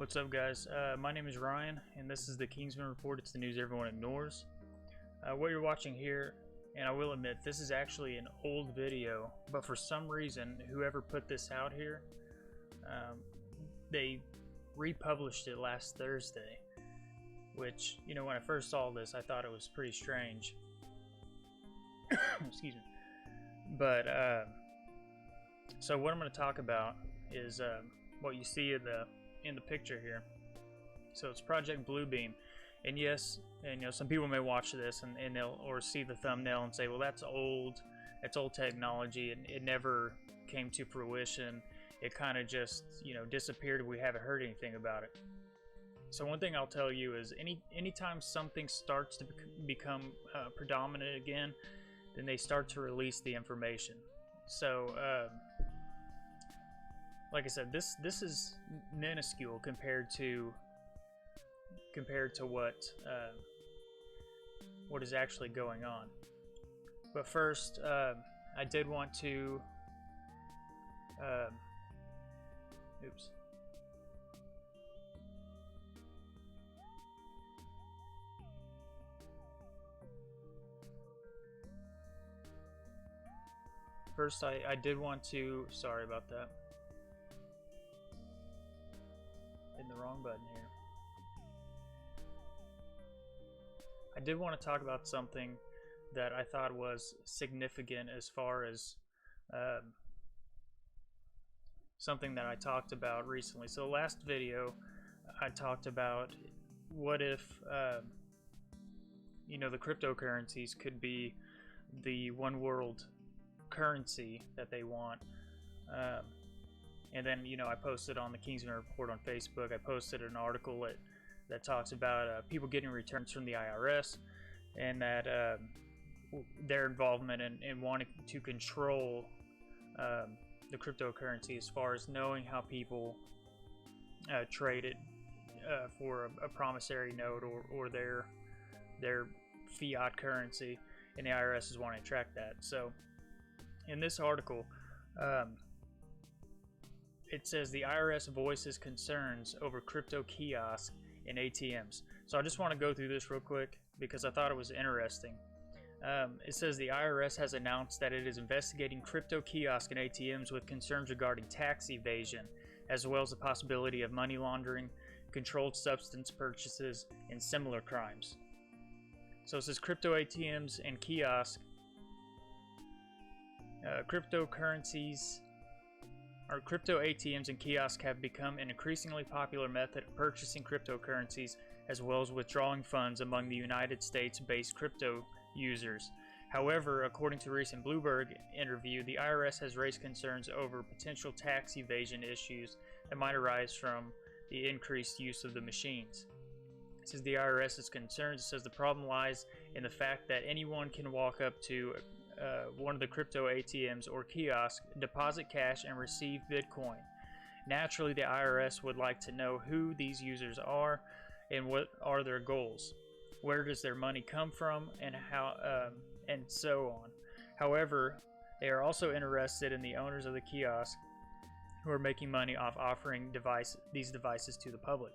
What's up, guys? My name is Ryan, and this is the Kingsman Report. It's the news everyone ignores. What you're watching here, and I will admit, this is actually an old video, but for some reason, whoever put this out here, they republished it last Thursday, which, you know, when I first saw this, I thought it was pretty strange. Excuse me. But, so what I'm going to talk about is what you see in the picture here. So it's Project Bluebeam, and yes, and you know, some people may watch this and they'll or see the thumbnail and say, well, that's old technology, and it never came to fruition. It kind of just, you know, disappeared. We haven't heard anything about it. So one thing I'll tell you is anytime something starts to become predominant again, then they start to release the information. So like I said, this is minuscule compared to what is actually going on. But first, I did want to oops. First, I did want to, sorry about that. Hitting the wrong button here. I did want to talk about something that I thought was significant as far as something that I talked about recently. So last video I talked about what if you know, the cryptocurrencies could be the one world currency that they want. And then, you know, I posted on the Kingsman Report on Facebook, I posted an article that talks about people getting returns from the IRS, and that their involvement in wanting to control the cryptocurrency as far as knowing how people trade it for a promissory note or their fiat currency, and the IRS is wanting to track that. So in this article, it says the IRS voices concerns over crypto kiosk and ATMs. So I just want to go through this real quick because I thought it was interesting. It says the IRS has announced that it is investigating crypto kiosk and ATMs with concerns regarding tax evasion, as well as the possibility of money laundering, controlled substance purchases, and similar crimes. So it says crypto ATMs and kiosks Cryptocurrencies or crypto ATMs and kiosks have become an increasingly popular method of purchasing cryptocurrencies as well as withdrawing funds among the United States-based crypto users. However, according to a recent Bloomberg interview, the IRS has raised concerns over potential tax evasion issues that might arise from the increased use of the machines. It says the IRS is concerned. It says the problem lies in the fact that anyone can walk up to one of the crypto ATMs or kiosks, deposit cash, and receive Bitcoin. Naturally, the IRS would like to know who these users are and what are their goals. Where does their money come from, and how, and so on. However, they are also interested in the owners of the kiosk who are making money off offering these devices to the public.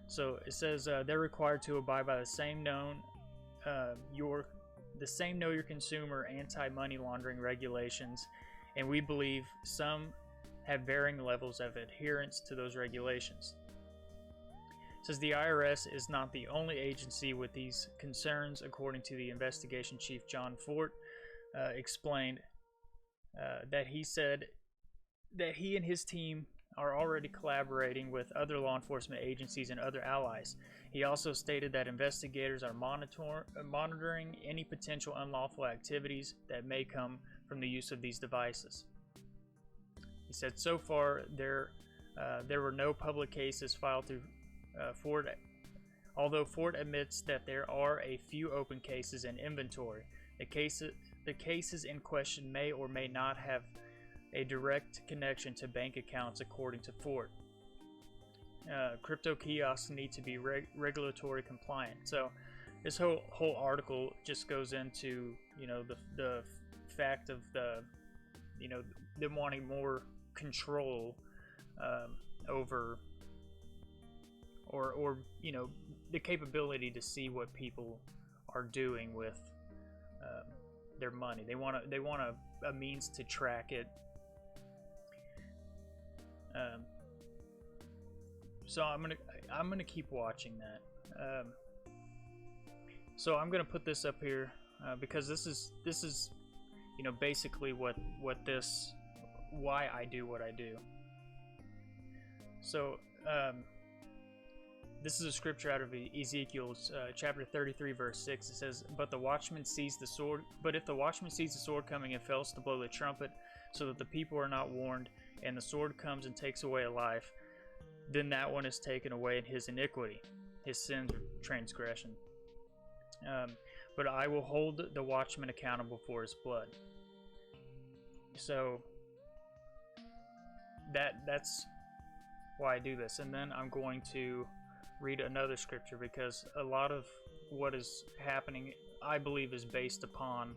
So it says they're required to abide by the same know your consumer anti-money laundering regulations, and we believe some have varying levels of adherence to those regulations. It says the IRS is not the only agency with these concerns. According to the investigation chief, John Fort explained that he said that he and his team are already collaborating with other law enforcement agencies and other allies. He also stated that investigators are monitoring any potential unlawful activities that may come from the use of these devices. He said so far there were no public cases filed through Ford, although Ford admits that there are a few open cases in inventory. The cases in question may or may not have a direct connection to bank accounts, according to Ford. Crypto kiosks need to be regulatory compliant. So this whole article just goes into, you know, the fact of them wanting more control over or you know, the capability to see what people are doing with their money. They want a means to track it. So I'm gonna keep watching that. So I'm gonna put this up here because this is you know, basically why I do what I do. So this is a scripture out of Ezekiel chapter 33 verse 6. It says, but if the watchman sees the sword coming and fails to blow the trumpet, so that the people are not warned, and the sword comes and takes away a life, then that one is taken away in his iniquity, his sins or transgression. But I will hold the watchman accountable for his blood. So that's why I do this. And then I'm going to read another scripture, because a lot of what is happening, I believe, is based upon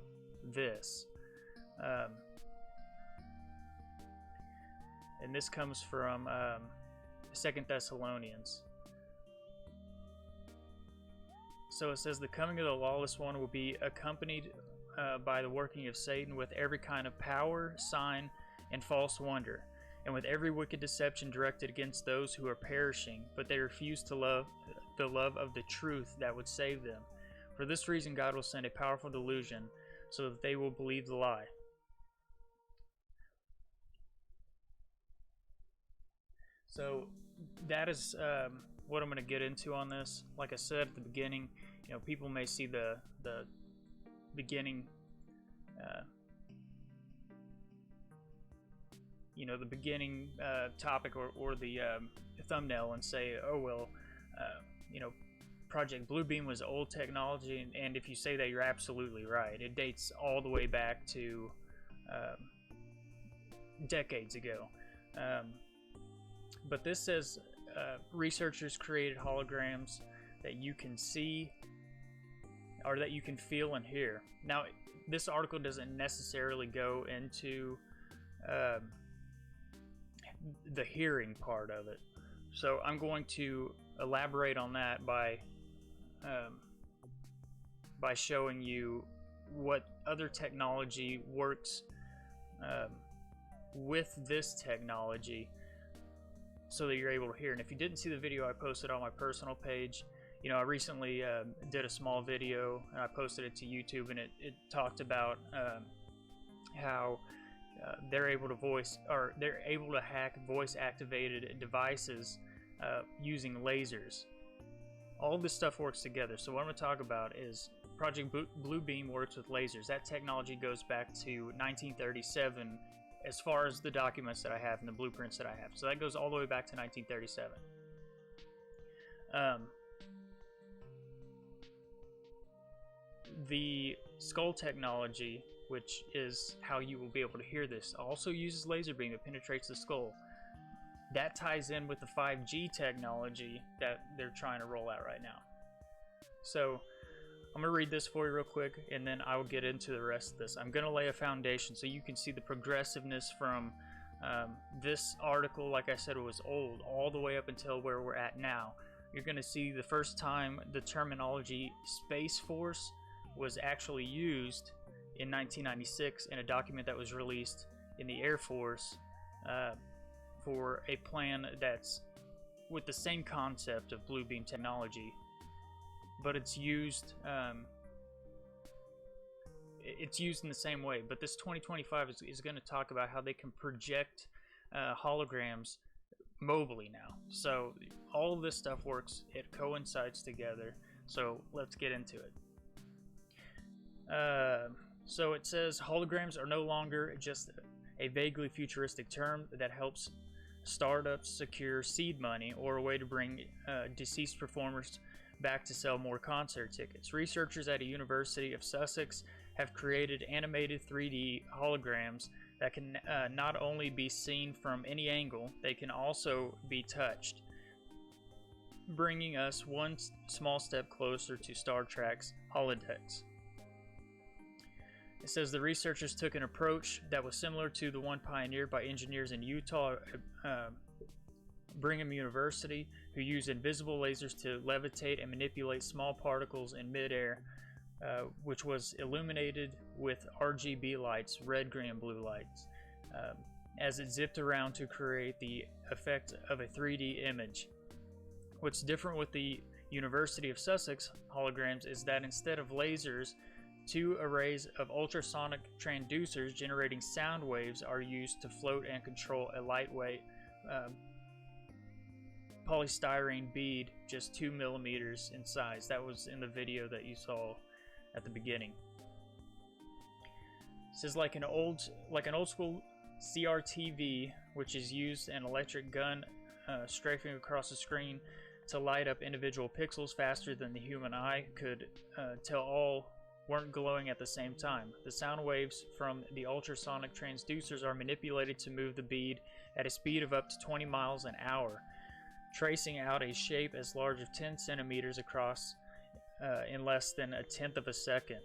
this. And this comes from 2 Thessalonians. So it says, the coming of the lawless one will be accompanied by the working of Satan with every kind of power, sign, and false wonder, and with every wicked deception directed against those who are perishing, but they refuse to love the love of the truth that would save them. For this reason God will send a powerful delusion, so that they will believe the lie. So that is what I'm going to get into on this. Like I said at the beginning, you know, people may see the beginning, you know, the beginning topic or the thumbnail and say, oh well, you know, Project Bluebeam was old technology, and if you say that, you're absolutely right. It dates all the way back to decades ago. But this says researchers created holograms that you can see or that you can feel and hear. Now, this article doesn't necessarily go into the hearing part of it. So I'm going to elaborate on that by showing you what other technology works with this technology, so that you're able to hear. And if you didn't see the video I posted on my personal page, you know, I recently did a small video and I posted it to YouTube, and it talked about how they're able to hack voice-activated devices using lasers. All this stuff works together. So what I'm going to talk about is Project Bluebeam works with lasers. That technology goes back to 1937 as far as the documents that I have and the blueprints that I have. So that goes all the way back to 1937. The skull technology, which is how you will be able to hear this, also uses laser beam that penetrates the skull. That ties in with the 5G technology that they're trying to roll out right now. So I'm going to read this for you real quick, and then I will get into the rest of this. I'm going to lay a foundation so you can see the progressiveness from this article. Like I said, it was old, all the way up until where we're at now. You're going to see the first time the terminology Space Force was actually used in 1996 in a document that was released in the Air Force for a plan that's with the same concept of Bluebeam technology, but it's used in the same way. But this 2025 is going to talk about how they can project holograms mobily now. So all of this stuff works, it coincides together. So let's get into it. So it says holograms are no longer just a vaguely futuristic term that helps startups secure seed money or a way to bring deceased performers back to sell more concert tickets. Researchers at a University of Sussex have created animated 3D holograms that can not only be seen from any angle, they can also be touched, bringing us one small step closer to Star Trek's holodecks. It says the researchers took an approach that was similar to the one pioneered by engineers in Utah, Brigham University, who use invisible lasers to levitate and manipulate small particles in midair, which was illuminated with RGB lights, red, green, and blue lights, as it zipped around to create the effect of a 3D image. What's different with the University of Sussex holograms is that instead of lasers, 2 arrays of ultrasonic transducers generating sound waves are used to float and control a lightweight polystyrene bead just 2 millimeters in size. That was in the video that you saw at the beginning. It says like an old school CRTV, which is used an electric gun strafing across the screen to light up individual pixels faster than the human eye could tell, all weren't glowing at the same time. The sound waves from the ultrasonic transducers are manipulated to move the bead at a speed of up to 20 miles an hour, tracing out a shape as large as 10 centimeters across in less than a tenth of a second.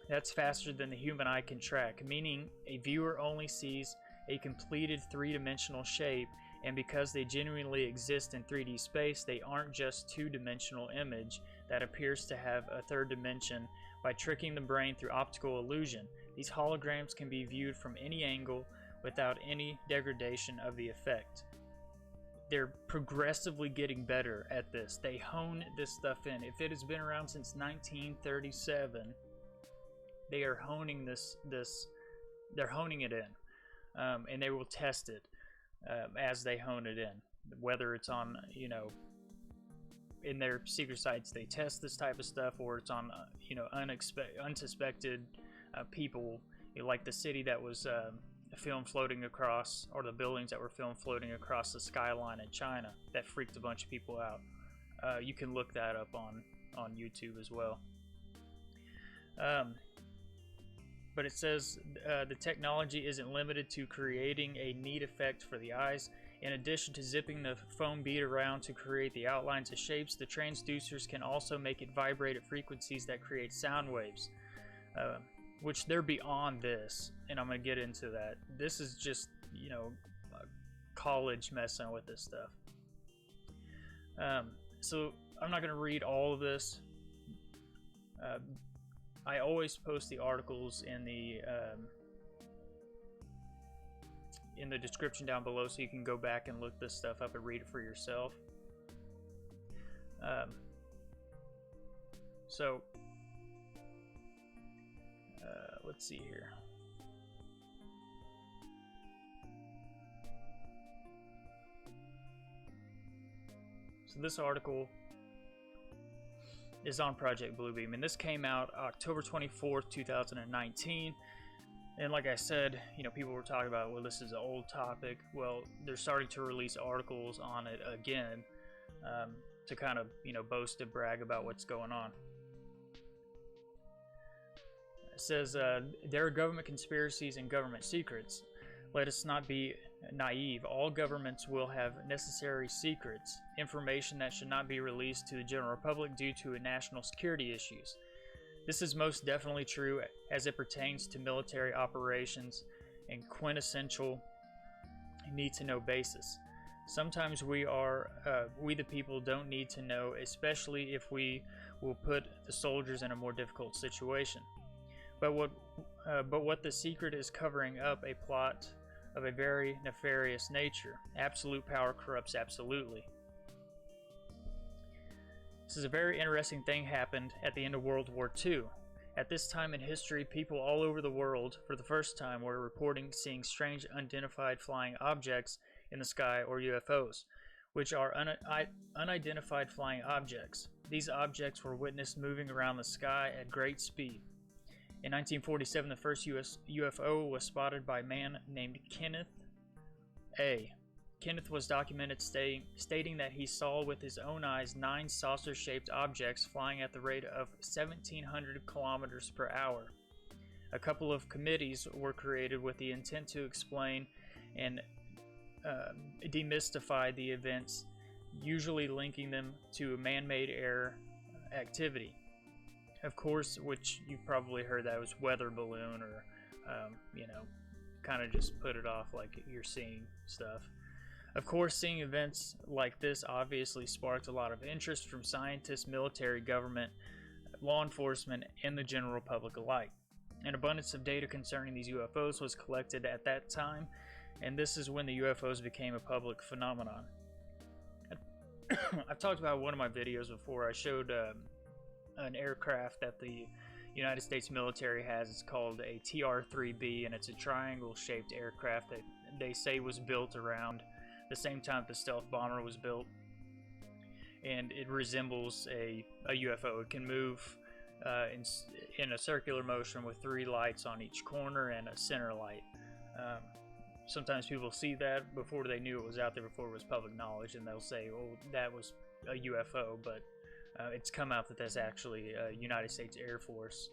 That's faster than the human eye can track, meaning a viewer only sees a completed three-dimensional shape, and because they genuinely exist in 3D space, they aren't just two-dimensional image that appears to have a third dimension by tricking the brain through optical illusion. These holograms can be viewed from any angle without any degradation of the effect. They're progressively getting better at this. They hone this stuff in. If it has been around since 1937, they are honing they're honing it in, and they will test it as they hone it in. Whether it's on, in their secret sites, they test this type of stuff, or it's on, unsuspected people, like the city that was filmed floating across, or the buildings that were filmed floating across the skyline in China that freaked a bunch of people out. You can look that up on YouTube as well. But it says the technology isn't limited to creating a neat effect for the eyes. In addition to zipping the foam bead around to create the outlines of shapes, the transducers can also make it vibrate at frequencies that create sound waves, which they're beyond this, and I'm going to get into that. This is just, college messing with this stuff. So I'm not going to read all of this. I always post the articles in the description down below, so you can go back and look this stuff up and read it for yourself. Let's see here. So this article is on Project Bluebeam, and this came out October 24th, 2019. And like I said, people were talking about, well, this is an old topic. Well, they're starting to release articles on it again, to kind of, boast and brag about what's going on. It says, there are government conspiracies and government secrets. Let us not be naive. All governments will have necessary secrets, information that should not be released to the general public due to national security issues. This is most definitely true as it pertains to military operations and quintessential need-to-know basis. Sometimes we the people don't need to know, especially if we will put the soldiers in a more difficult situation. But what the secret is covering up a plot of a very nefarious nature. Absolute power corrupts absolutely. This is a very interesting thing happened at the end of World War II. At this time in history, people all over the world, for the first time, were reporting seeing strange unidentified flying objects in the sky, or UFOs, which are unidentified flying objects. These objects were witnessed moving around the sky at great speed. In 1947, the first UFO was spotted by a man named Kenneth A. Kenneth was documented stating that he saw with his own eyes 9 saucer-shaped objects flying at the rate of 1,700 kilometers per hour. A couple of committees were created with the intent to explain and demystify the events, usually linking them to a man-made air activity. Of course, which you've probably heard that was weather balloon, or kind of just put it off like you're seeing stuff. Of course, seeing events like this obviously sparked a lot of interest from scientists, military, government, law enforcement, and the general public alike. An abundance of data concerning these UFOs was collected at that time, and this is when the UFOs became a public phenomenon. I've talked about one of my videos before. I showed an aircraft that the United States military has. It's called a TR-3B, and it's a triangle-shaped aircraft that they say was built around the same time the stealth bomber was built, and it resembles a UFO. It can move in a circular motion with 3 lights on each corner and a center light. Sometimes people see that before they knew it was out there, before it was public knowledge, and they'll say, oh, that was a UFO, but it's come out that that's actually a United States Air Force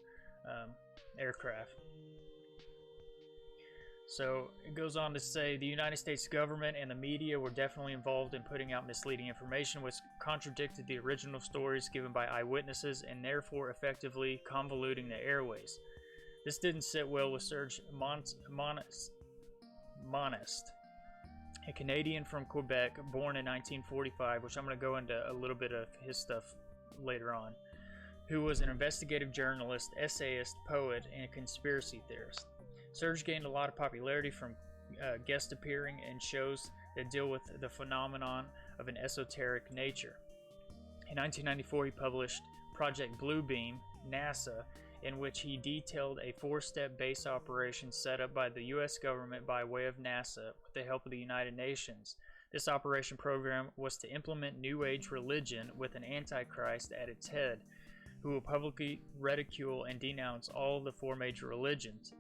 aircraft. So it goes on to say the United States government and the media were definitely involved in putting out misleading information which contradicted the original stories given by eyewitnesses and therefore effectively convoluting the airways. This didn't sit well with Serge Monest, a Canadian from Quebec, born in 1945, which I'm going to go into a little bit of his stuff later on, who was an investigative journalist, essayist, poet, and a conspiracy theorist. Serge gained a lot of popularity from guest appearing in shows that deal with the phenomenon of an esoteric nature. In 1994, he published Project Bluebeam, NASA, in which he detailed a 4-step base operation set up by the U.S. government by way of NASA with the help of the United Nations. This operation program was to implement New Age religion with an Antichrist at its head, who will publicly ridicule and denounce all of the 4 major religions.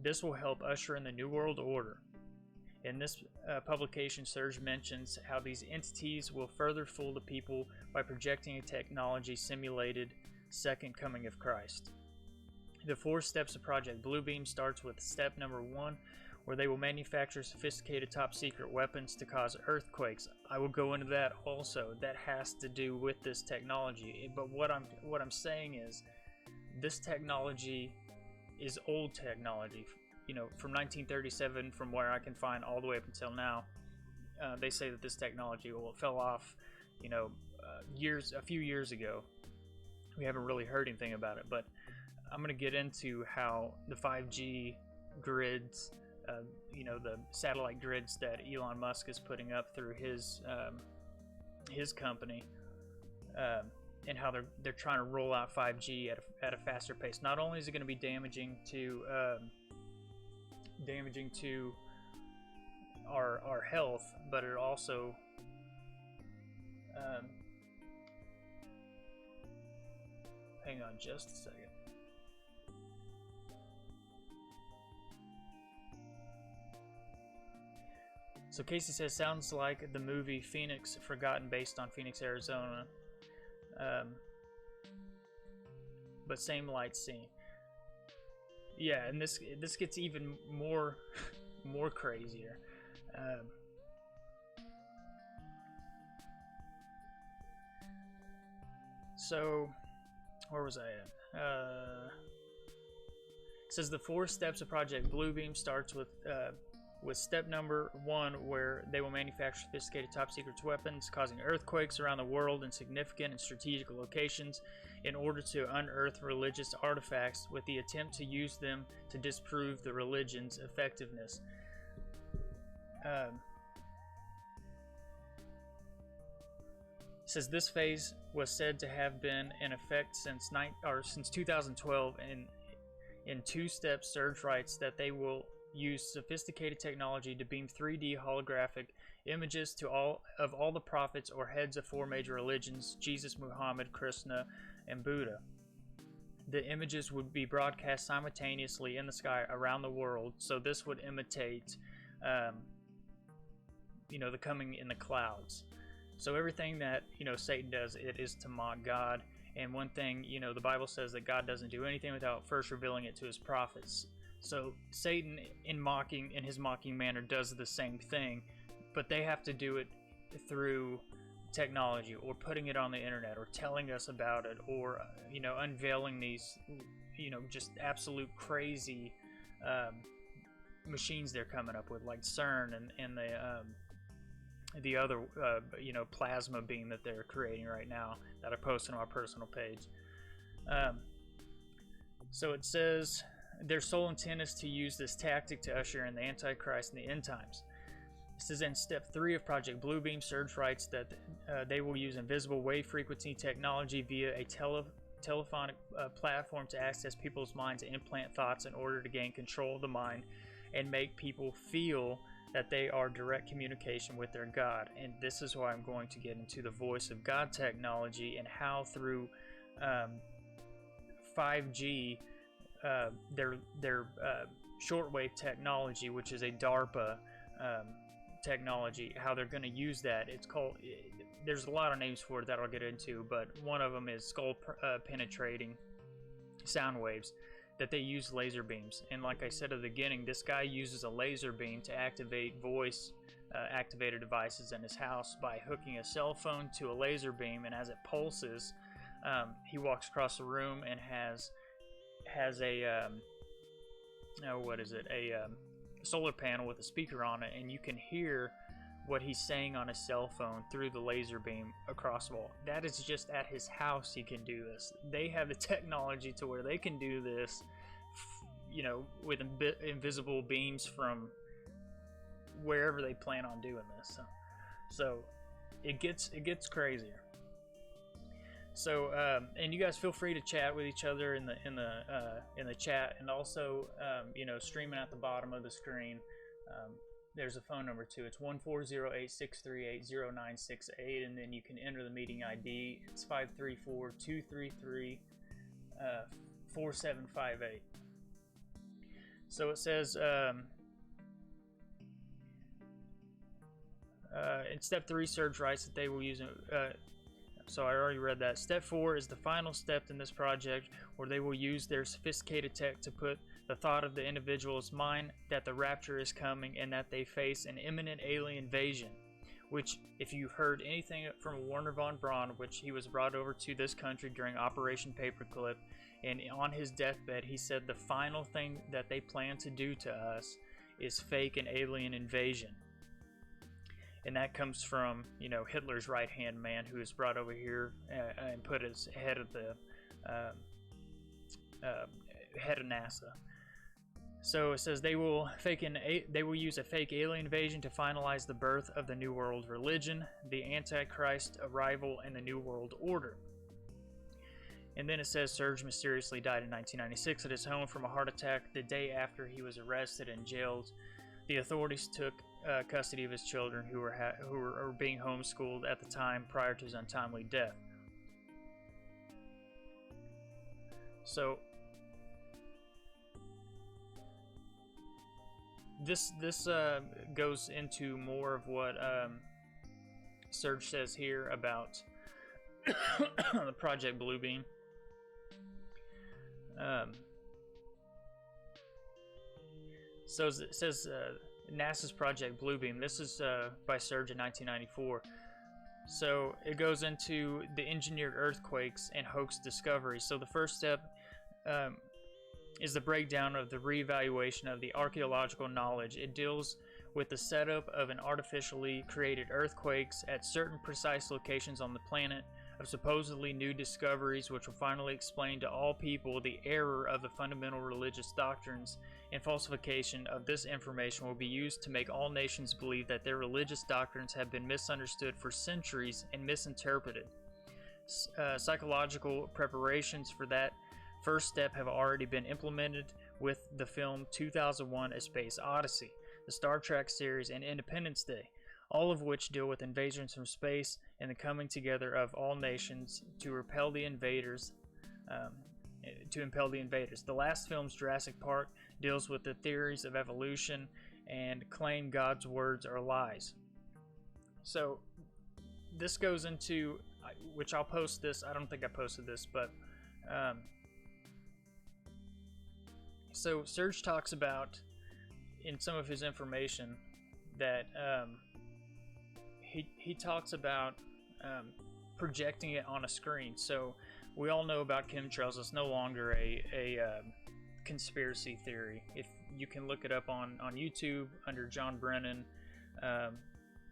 This will help usher in the New World Order. In this publication, Serge mentions how these entities will further fool the people by projecting a technology simulated second coming of Christ. The 4 steps of Project Bluebeam starts with step number 1, where they will manufacture sophisticated top-secret weapons to cause earthquakes. I will go into that also. That has to do with this technology. But what I'm saying is, this technology is old technology. From 1937, from where I can find all the way up until now, they say that this technology, well, it fell off, a few years ago. We haven't really heard anything about it, but I'm going to get into how the 5G grids, the satellite grids that Elon Musk is putting up through his company, and how they're trying to roll out 5G at a faster pace. Not only is it going to be damaging to our health, but it also Um, hang on just a second. So Casey says, sounds like the movie Phoenix Forgotten, based on Phoenix, Arizona. But same light scene. Yeah, and this gets even more more crazier. So where was I at? It says the 4 steps of Project Bluebeam starts with step number 1, where they will manufacture sophisticated top secret weapons causing earthquakes around the world in significant and strategic locations in order to unearth religious artifacts with the attempt to use them to disprove the religion's effectiveness. It says this phase was said to have been in effect since 2012, and in 2 steps, Surge writes that they will use sophisticated technology to beam 3D holographic images to all the prophets or heads of 4 major religions: Jesus, Muhammad, Krishna, and Buddha. The images would be broadcast simultaneously in the sky around the world, so this would imitate the coming in the clouds. So everything that Satan does, it is to mock God. And one thing, the Bible says that God doesn't do anything without first revealing it to his prophets. So Satan, in his mocking manner, does the same thing, but they have to do it through technology, or putting it on the internet, or telling us about it, or unveiling these just absolute crazy machines they're coming up with, like CERN and the other plasma beam that they're creating right now that I posted on my personal page. So it says their sole intent is to use this tactic to usher in the Antichrist in the end times. This is in step 3 of Project Bluebeam. Surge writes that they will use invisible wave frequency technology via a telephonic platform to access people's minds and implant thoughts in order to gain control of the mind and make people feel that they are direct communication with their God. And this is why I'm going to get into the voice of God technology, and how through 5G, their shortwave technology, which is a DARPA technology, how they're going to use that. It's called, there's a lot of names for it that I'll get into, but one of them is skull penetrating sound waves that they use laser beams. And like I said at the beginning, this guy uses a laser beam to activate voice activated devices in his house by hooking a cell phone to a laser beam, and as it pulses, he walks across the room and has a solar panel with a speaker on it, and you can hear what he's saying on his cell phone through the laser beam across the wall. That is just at his house he can do this. They have the technology to where they can do this, with invisible beams from wherever they plan on doing this. So it gets crazier. So and you guys feel free to chat with each other in the chat, and also streaming at the bottom of the screen. There's a phone number too. It's 1-408-638-0968, and then you can enter the meeting ID. It's 534-233-4758. So it says in step 3, Surge writes that they will use so I already read that. Step 4 is the final step in this project, where they will use their sophisticated tech to put the thought of the individual's mind that the rapture is coming and that they face an imminent alien invasion. Which, if you've heard anything from Wernher von Braun, which he was brought over to this country during Operation Paperclip, and on his deathbed he said the final thing that they plan to do to us is fake an alien invasion. And that comes from, Hitler's right-hand man, who was brought over here and put as head of the head of NASA. So it says they will use a fake alien invasion to finalize the birth of the New World Religion, the Antichrist arrival, and the New World Order. And then it says Surge mysteriously died in 1996 at his home from a heart attack the day after he was arrested and jailed the authorities took custody of his children who were being homeschooled at the time prior to his untimely death. So this goes into more of what Serge says here about the Project Bluebeam. So it says NASA's Project Bluebeam. This is by Serge in 1994. So it goes into the engineered earthquakes and hoax discovery. So the first step is the breakdown of the reevaluation of the archaeological knowledge. It deals with the setup of an artificially created earthquakes at certain precise locations on the planet, of supposedly new discoveries which will finally explain to all people the error of the fundamental religious doctrines, and falsification of this information will be used to make all nations believe that their religious doctrines have been misunderstood for centuries and misinterpreted. Psychological preparations for that first step have already been implemented with the film 2001: A Space Odyssey, the Star Trek series, and Independence Day, all of which deal with invasions from space and the coming together of all nations to repel the invaders. The last film's Jurassic Park deals with the theories of evolution and claim God's words are lies. So this goes into, which I'll post this. I don't think I posted this, but so Serge talks about in some of his information that he talks about projecting it on a screen. So we all know about chemtrails. It's no longer a conspiracy theory. If you can look it up on YouTube under John Brennan,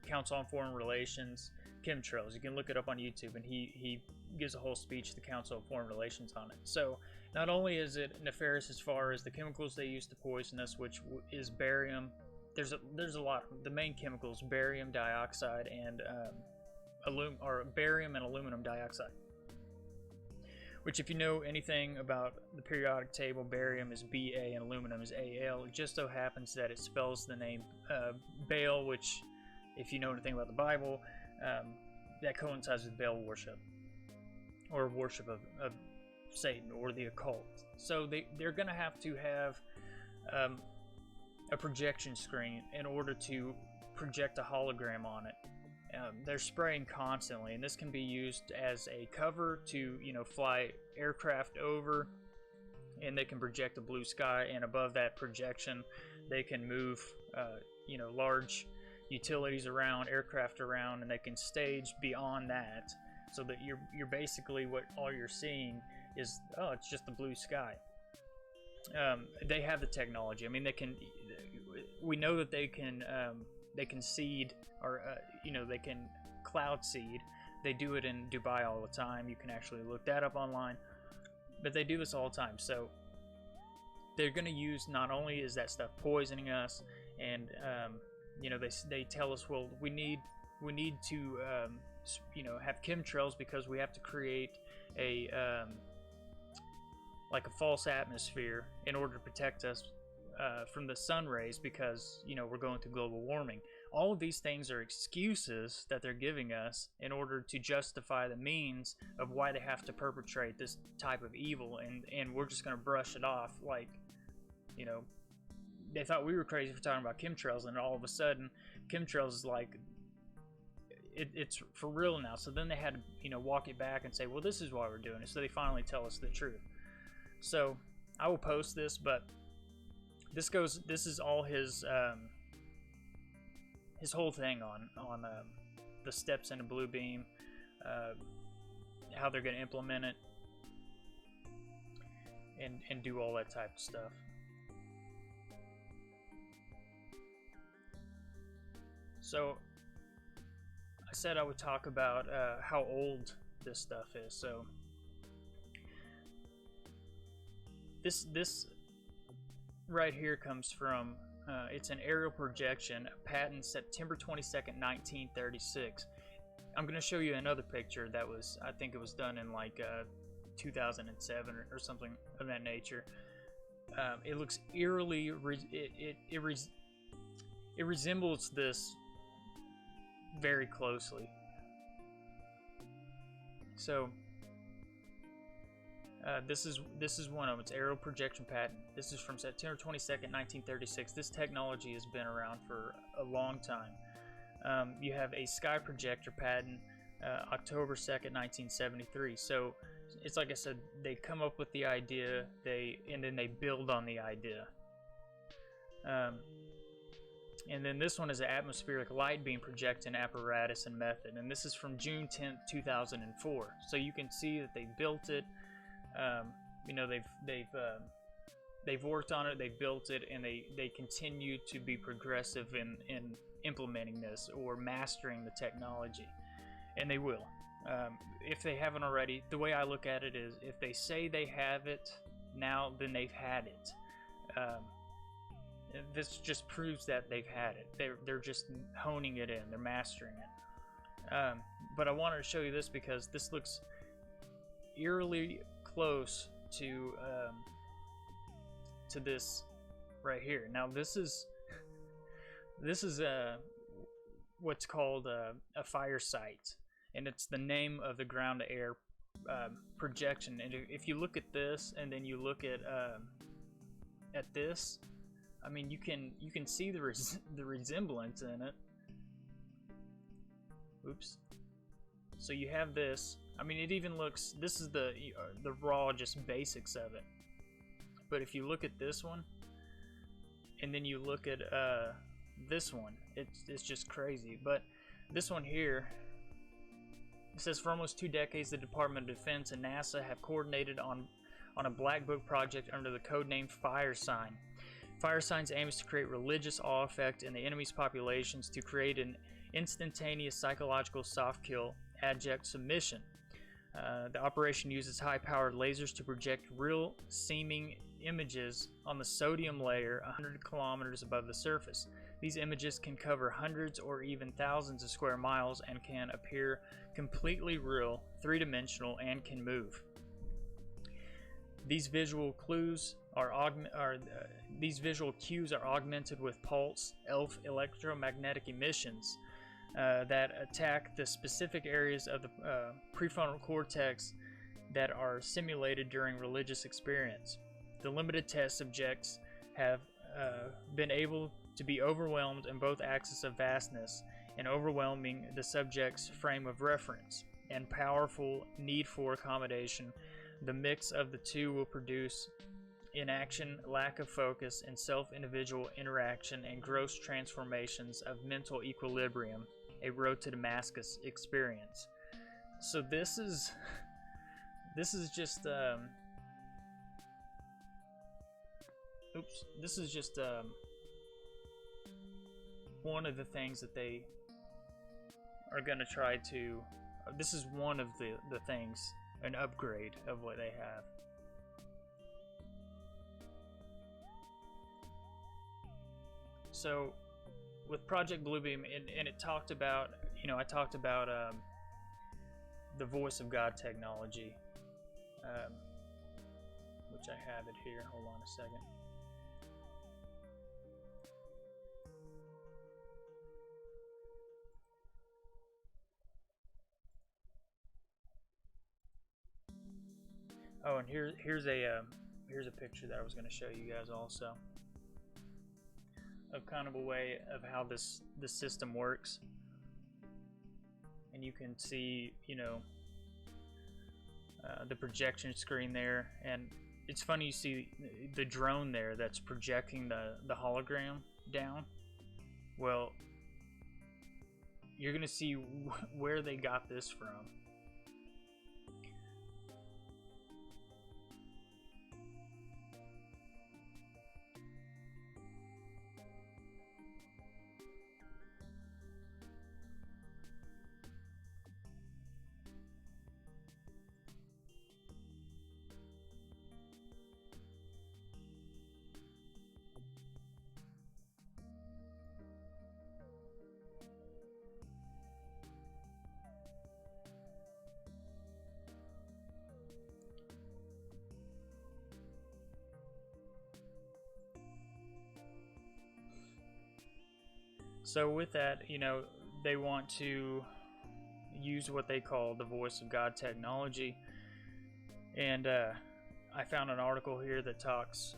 Council on Foreign Relations, chemtrails. You can look it up on YouTube, and he gives a whole speech to the Council of Foreign Relations on it. So not only is it nefarious as far as the chemicals they use to poison us, which is barium. There's a lot. The main chemicals: barium dioxide and barium and aluminum dioxide. Which, if you know anything about the periodic table, barium is Ba and aluminum is Al. It just so happens that it spells the name Baal, which, if you know anything about the Bible, that coincides with Baal worship, or worship of Satan or the occult. So they're going to have a projection screen in order to project a hologram on it. They're spraying constantly, and this can be used as a cover to, fly aircraft over, and they can project a blue sky, and above that projection they can move large utilities around, aircraft around, and they can stage beyond that, so that you're basically, what all you're seeing is, it's just the blue sky. They have the technology. I mean, we know that they can seed, or they can cloud seed. They do it in Dubai all the time. You can actually look that up online, but they do this all the time. So they're going to use, not only is that stuff poisoning us, and they tell us, well, we need to have chemtrails because we have to create a false atmosphere in order to protect us from the sun rays, because we're going through global warming. All of these things are excuses that they're giving us in order to justify the means of why they have to perpetrate this type of evil, and we're just going to brush it off like, they thought we were crazy for talking about chemtrails, and all of a sudden chemtrails is like, it's for real now. So then they had to walk it back and say, well, this is why we're doing it. So they finally tell us the truth. So I will post this, but this is all his whole thing on the steps into Bluebeam, how they're going to implement it, and do all that type of stuff. So I said I would talk about how old this stuff is. So this right here comes from, it's an aerial projection, patent September 22nd, 1936. I'm going to show you another picture that was, I think it was done in like 2007 or something of that nature. It looks eerily, it resembles this very closely. So this is one of them. It's aerial projection patent. This is from September 22nd, 1936. This technology has been around for a long time. You have a sky projector patent, October 2nd, 1973. So it's like I said, they come up with the idea, and then they build on the idea. And then this one is an atmospheric light beam projecting apparatus and method, and this is from June 10th, 2004. So you can see that they built it. You know, they've worked on it, they've built it, and they continue to be progressive in implementing this or mastering the technology, and they will. If they haven't already, the way I look at it is, if they say they have it now, then they've had it. This just proves that they've had it. They're just honing it in. They're mastering it. But I wanted to show you this because this looks eerily close to this right here. Now this is what's called a fire site, and it's the name of the ground-to-air projection. And if you look at this, and then you look at this, I mean, you can see the resemblance in it. Oops. So you have this. I mean, it even looks. This is the raw, just basics of it. But if you look at this one, and then you look at this one, it's just crazy. But this one here, it says, for almost 2 decades, the Department of Defense and NASA have coordinated on a black book project under the code name Fire Sign. Fire Signs aims to create religious awe effect in the enemy's populations to create an instantaneous psychological soft kill abject submission. The operation uses high-powered lasers to project real-seeming images on the sodium layer 100 kilometers above the surface. These images can cover hundreds or even thousands of square miles and can appear completely real, three-dimensional, and can move. These visual cues are augmented with pulse electromagnetic emissions that attack the specific areas of the prefrontal cortex that are simulated during religious experience. The limited test subjects have been able to be overwhelmed in both axes of vastness and overwhelming the subject's frame of reference and powerful need for accommodation. The mix of the two will produce inaction, lack of focus, and self-individual interaction and gross transformations of mental equilibrium, a road to Damascus experience. So this is just one of the things that they are going to try to. This is one of the things, an upgrade of what they have. So with Project Bluebeam, and it talked about, I talked about the voice of God technology, which I have it here. Hold on a second. Oh, and here's a picture that I was going to show you guys also of kind of a way of how this system works. And you can see, the projection screen there, and it's funny, you see the drone there that's projecting the hologram down. Well, you're gonna see where they got this from. So with that, they want to use what they call the voice of God technology. And I found an article here that talks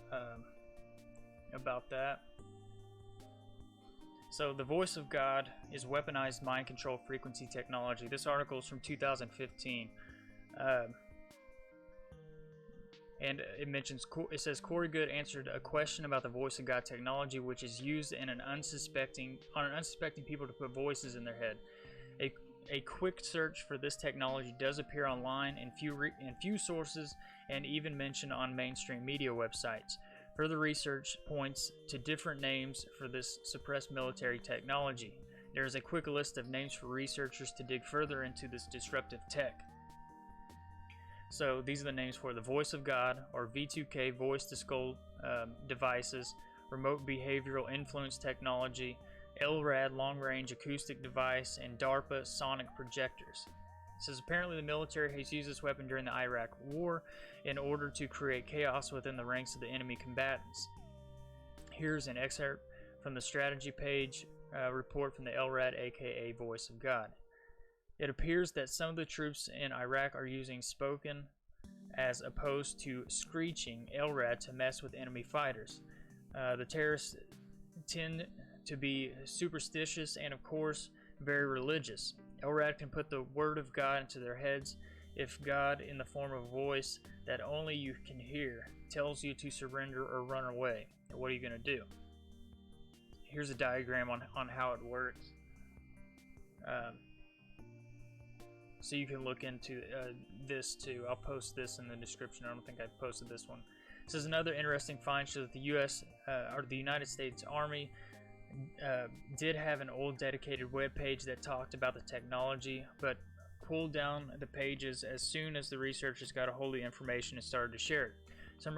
about that. So the voice of God is weaponized mind control frequency technology. This article is from 2015. And it says Corey Good answered a question about the voice of God technology, which is used in on unsuspecting people to put voices in their head. A quick search for this technology does appear online in few sources and even mentioned on mainstream media websites. Further research points to different names for this suppressed military technology. There is a quick list of names for researchers to dig further into this disruptive tech. So these are the names for the voice of God, or V2K voice to skull devices, remote behavioral influence technology, LRAD long-range acoustic device, and DARPA sonic projectors. It says apparently the military has used this weapon during the Iraq War in order to create chaos within the ranks of the enemy combatants. Here's an excerpt from the strategy page report from the LRAD, aka Voice of God. It appears that some of the troops in Iraq are using spoken as opposed to screeching LRAD to mess with enemy fighters. The terrorists tend to be superstitious and, of course, very religious. LRAD can put the word of God into their heads if God, in the form of a voice that only you can hear, tells you to surrender or run away. What are you going to do? Here's a diagram on how it works. So you can look into this too. I'll post this in the description. I don't think I've posted this one. This is another interesting find, shows that the U.S. or the United States Army did have an old dedicated web page that talked about the technology, but pulled down the pages as soon as the researchers got a hold of the information and started to share it. Some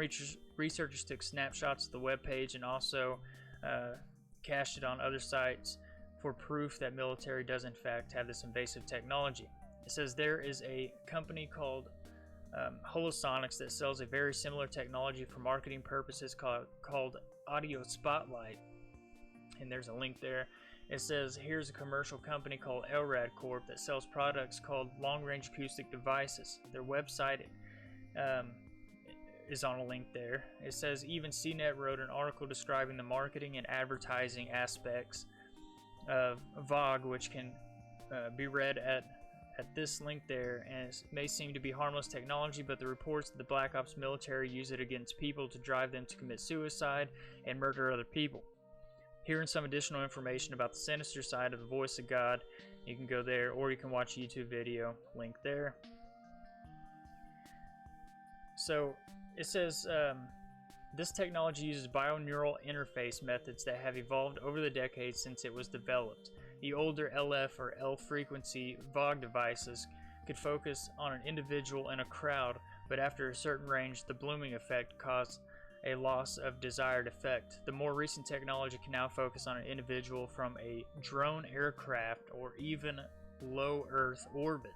researchers took snapshots of the web page and also cached it on other sites for proof that military does in fact have this invasive technology. It says there is a company called Holosonics that sells a very similar technology for marketing purposes called Audio Spotlight, and there's a link there. It says here's a commercial company called LRAD Corp that sells products called long-range acoustic devices. Their website is on a link there. It says even CNET wrote an article describing the marketing and advertising aspects of VOG, which can be read at this link there, and it may seem to be harmless technology, but the reports that the Black Ops military use it against people to drive them to commit suicide and murder other people. Here's some additional information about the sinister side of the voice of God. You can go there, or you can watch a YouTube video, link there. So it says this technology uses binaural interface methods that have evolved over the decades since it was developed. The older LF or L frequency VOG devices could focus on an individual in a crowd, but after a certain range, the blooming effect caused a loss of desired effect. The more recent technology can now focus on an individual from a drone aircraft or even low Earth orbit.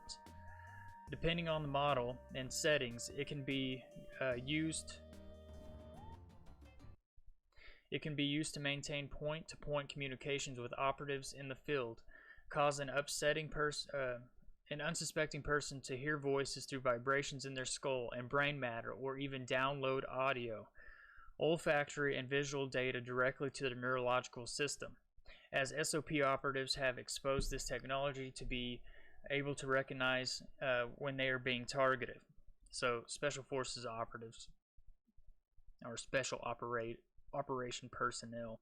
Depending on the model and settings, it can be used to maintain point-to-point communications with operatives in the field, cause an unsuspecting person to hear voices through vibrations in their skull and brain matter, or even download audio, olfactory, and visual data directly to the neurological system. As SOP operatives have exposed this technology to be able to recognize when they are being targeted. So Special Forces operatives, or special operation personnel.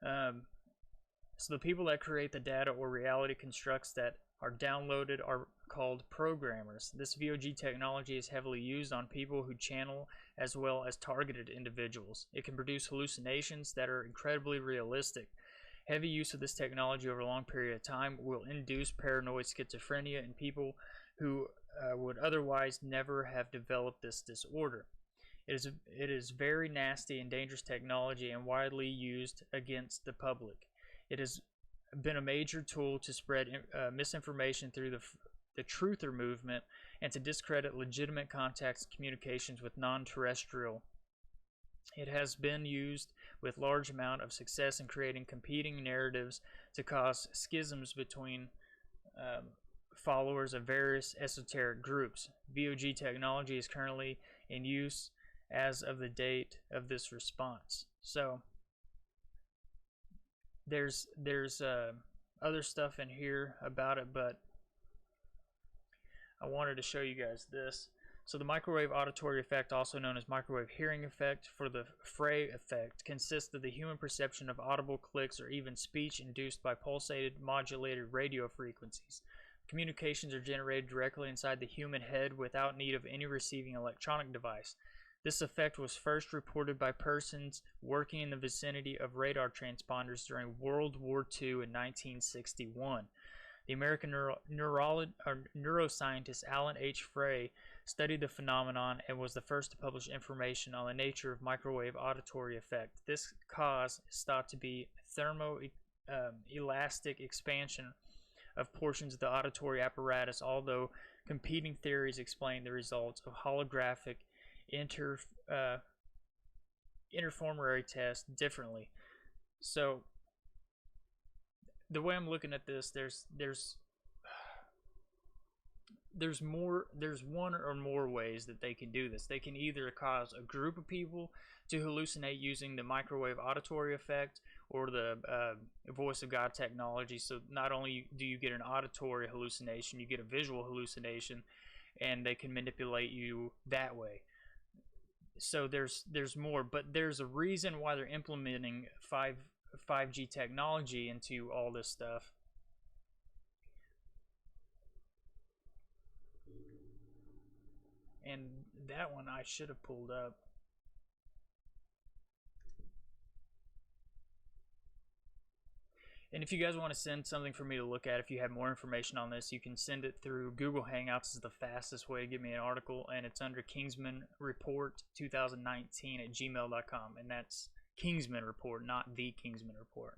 So the people that create the data or reality constructs that are downloaded are called programmers. This VOG technology is heavily used on people who channel as well as targeted individuals. It can produce hallucinations that are incredibly realistic. Heavy use of this technology over a long period of time will induce paranoid schizophrenia in people who would otherwise never have developed this disorder. It is very nasty and dangerous technology and widely used against the public. It has been a major tool to spread misinformation through the truther movement and to discredit legitimate contacts and communications with non-terrestrial It has been used with large amount of success in creating competing narratives to cause schisms between followers of various esoteric groups. VOG technology is currently in use as of the date of this response. So there's other stuff in here about it, but I wanted to show you guys this. So the microwave auditory effect, also known as microwave hearing effect, for the fray effect, consists of the human perception of audible clicks or even speech induced by pulsated modulated radio frequencies. Communications are generated directly inside the human head without need of any receiving electronic device. This effect was first reported by persons working in the vicinity of radar transponders during World War II in 1961. The American neuroscientist Alan H. Frey studied the phenomenon and was the first to publish information on the nature of microwave auditory effect. This cause is thought to be thermoelastic expansion of portions of the auditory apparatus, although competing theories explain the results of holographic interferometry tests differently. So the way I'm looking at this, there's one or more ways that they can do this. They can either cause a group of people to hallucinate using the microwave auditory effect or the voice of God technology. So not only do you get an auditory hallucination, you get a visual hallucination, and they can manipulate you that way. So there's more, but there's a reason why they're implementing 5G technology into all this stuff. And that one I should have pulled up. And if you guys want to send something for me to look at, if you have more information on this, you can send it through Google Hangouts. Is the fastest way to get me an article, and it's under Kingsman Report 2019 at gmail.com, and that's Kingsman Report, not the Kingsman Report.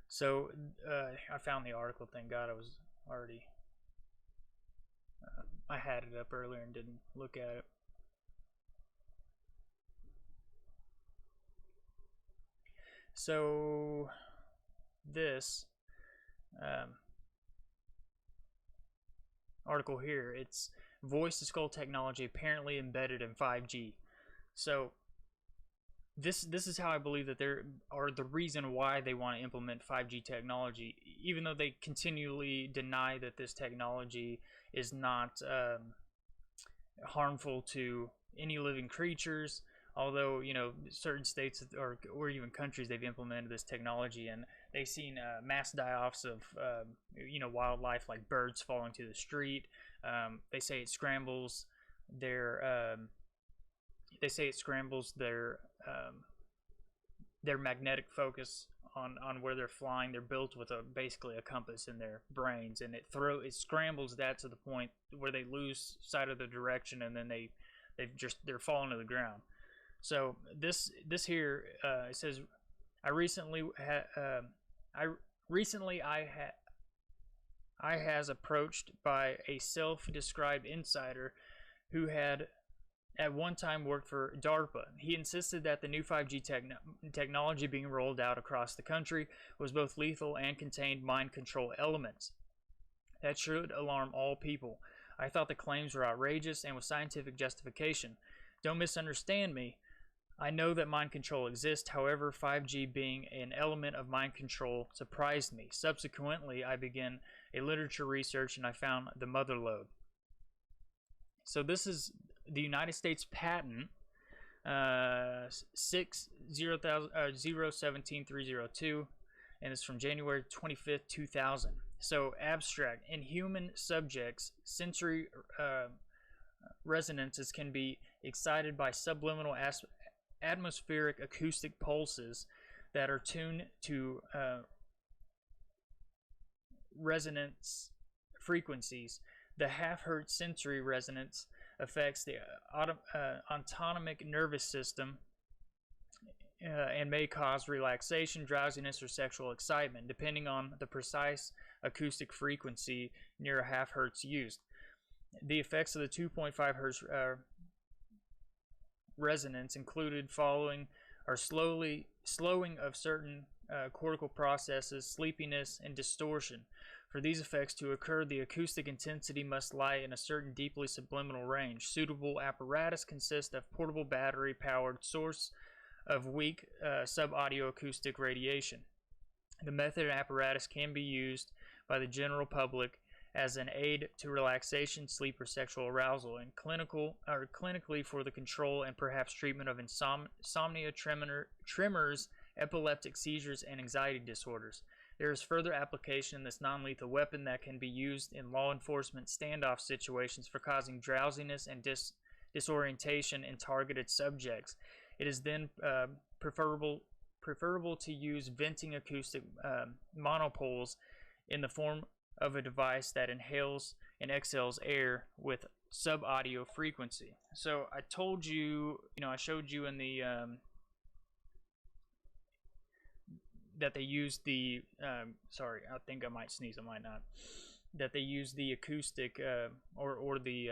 So I found the article. Thank God I was already I had it up earlier and didn't look at it. So this article here, it's voice-to-skull technology apparently embedded in 5G. So this is how I believe that there are the reason why they want to implement 5G technology, even though they continually deny that this technology is not harmful to any living creatures. Although, you know, certain states or even countries, they've implemented this technology, and they've seen mass die-offs of, you know, wildlife, like birds falling to the street. They say it scrambles their magnetic focus on where they're flying. They're built with basically a compass in their brains, and it scrambles that to the point where they lose sight of the direction, and then they're falling to the ground. So this here it says, I has approached by a self-described insider who had at one time worked for DARPA. He insisted that the new 5G technology being rolled out across the country was both lethal and contained mind control elements that should alarm all people. I thought the claims were outrageous and with scientific justification. Don't misunderstand me. I know that mind control exists. However, 5G being an element of mind control surprised me. Subsequently, I began a literature research and I found the mother lode. So this is the United States patent 017-302, and it's from January 25th, 2000. So abstract. In human subjects, sensory resonances can be excited by subliminal atmospheric acoustic pulses that are tuned to resonance frequencies. The half-hertz sensory resonance affects the autonomic nervous system and may cause relaxation, drowsiness, or sexual excitement, depending on the precise acoustic frequency near a half hertz used. The effects of the 2.5 hertz resonance included slowing of certain cortical processes, sleepiness, and distortion. For these effects to occur, the acoustic intensity must lie in a certain deeply subliminal range. Suitable apparatus consists of portable battery-powered source of weak sub-audio acoustic radiation. The method and apparatus can be used by the general public as an aid to relaxation, sleep, or sexual arousal, and clinically for the control and perhaps treatment of insomnia, tremors, epileptic seizures, and anxiety disorders. There is further application in this non-lethal weapon that can be used in law enforcement standoff situations for causing drowsiness and disorientation in targeted subjects. It is then preferable to use venting acoustic monopoles in the form of a device that inhales and exhales air with sub-audio frequency. So I told you, I showed you in the that they use the sorry, I think I might sneeze, I might not, that they use the acoustic or the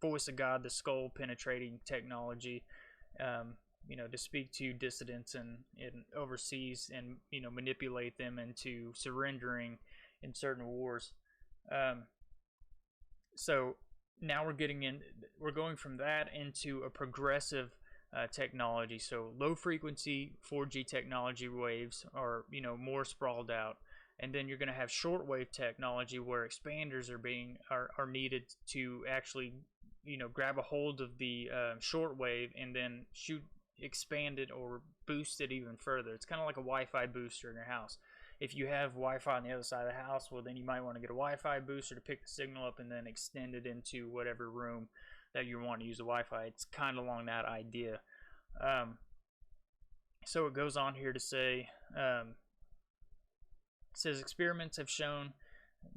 voice of God, the skull penetrating technology, to speak to dissidents and overseas, and manipulate them into surrendering in certain wars. So now we're going from that into a progressive technology. So low frequency 4G technology waves are more sprawled out, and then you're going to have shortwave technology where expanders are needed to actually grab a hold of the shortwave and then expand it or boost it even further. It's kind of like a Wi-Fi booster in your house. If you have Wi-Fi on the other side of the house, well, then you might want to get a Wi-Fi booster to pick the signal up and then extend it into whatever room that you want to use the Wi-Fi. It's kind of along that idea. So it goes on here to say, it says experiments have shown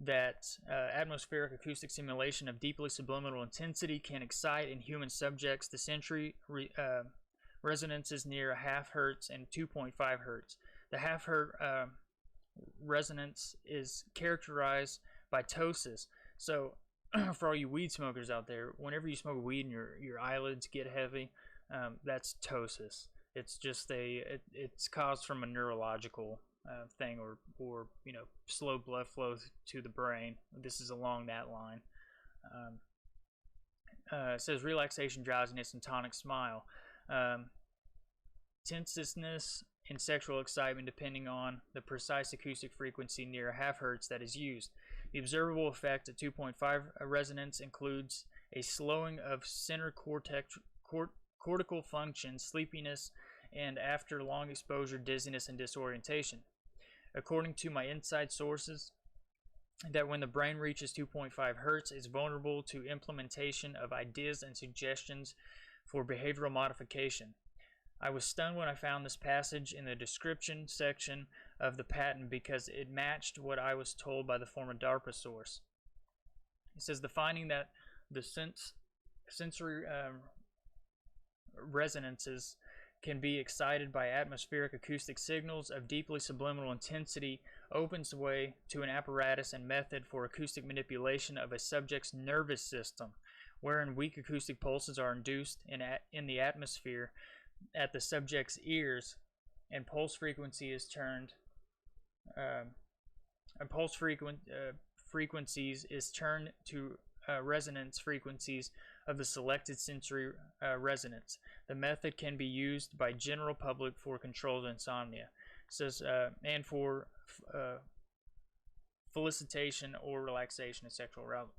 that atmospheric acoustic simulation of deeply subliminal intensity can excite in human subjects the sensory resonances near a half hertz and 2.5 hertz. The half hertz resonance is characterized by ptosis. So for all you weed smokers out there, whenever you smoke weed and your eyelids get heavy, that's ptosis. It's just it's caused from a neurological thing, or slow blood flow to the brain. This is along that line. It says relaxation, drowsiness, and tonic smile, tenseness, and sexual excitement depending on the precise acoustic frequency near a half hertz that is used. The observable effect at 2.5 resonance includes a slowing of center cortical function, sleepiness, and after long exposure, dizziness and disorientation. According to my inside sources, that when the brain reaches 2.5 hertz, is vulnerable to implementation of ideas and suggestions for behavioral modification. I was stunned when I found this passage in the description section of the patent because it matched what I was told by the former DARPA source. It says the finding that the sensory resonances can be excited by atmospheric acoustic signals of deeply subliminal intensity opens the way to an apparatus and method for acoustic manipulation of a subject's nervous system, wherein weak acoustic pulses are induced in the atmosphere at the subject's ears, and pulse frequency is turned frequencies is turned to resonance frequencies of the selected sensory resonance. The method can be used by general public for controlled insomnia. It says and for felicitation or relaxation and sexual arousal.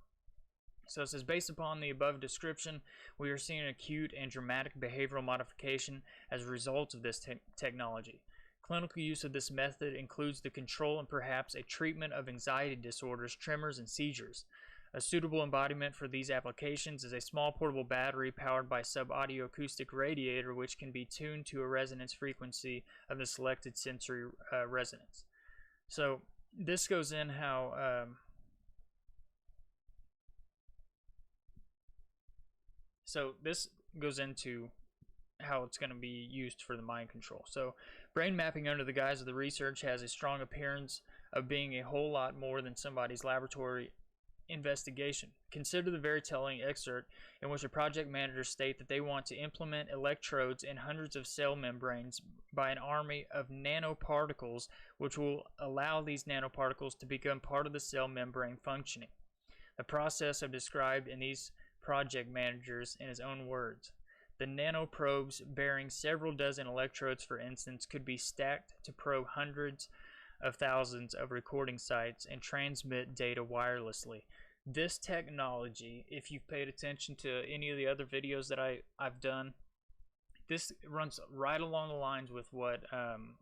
So it says, based upon the above description, we are seeing an acute and dramatic behavioral modification as a result of this technology. Clinical use of this method includes the control and perhaps a treatment of anxiety disorders, tremors, and seizures. A suitable embodiment for these applications is a small portable battery powered by sub-audio acoustic radiator, which can be tuned to a resonance frequency of the selected sensory resonance. So this goes in how So this goes into how it's going to be used for the mind control. So, brain mapping under the guise of the research has a strong appearance of being a whole lot more than somebody's laboratory investigation. Consider the very telling excerpt in which a project manager state that they want to implement electrodes in hundreds of cell membranes by an army of nanoparticles, which will allow these nanoparticles to become part of the cell membrane functioning. The process is described in these project managers in his own words. The nanoprobes bearing several dozen electrodes, for instance, could be stacked to probe hundreds of thousands of recording sites and transmit data wirelessly. This technology, if you've paid attention to any of the other videos that I've done, this runs right along the lines with what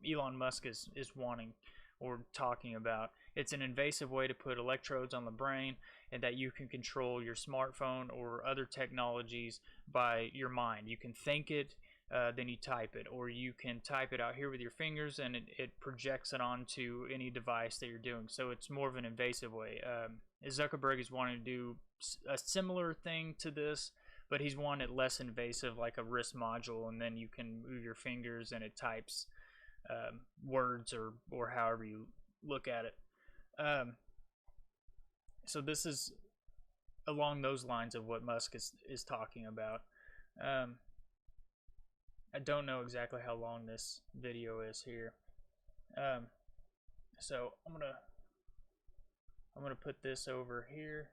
Elon Musk is wanting or talking about. It's an invasive way to put electrodes on the brain, and that you can control your smartphone or other technologies by your mind. You can think it, then you type it, or you can type it out here with your fingers and it projects it onto any device that you're doing. So it's more of an invasive way. Zuckerberg is wanting to do a similar thing to this, but he's wanting it less invasive, like a wrist module, and then you can move your fingers and it types words or however you look at it. So this is along those lines of what Musk is talking about. I don't know exactly how long this video is here. So I'm gonna put this over here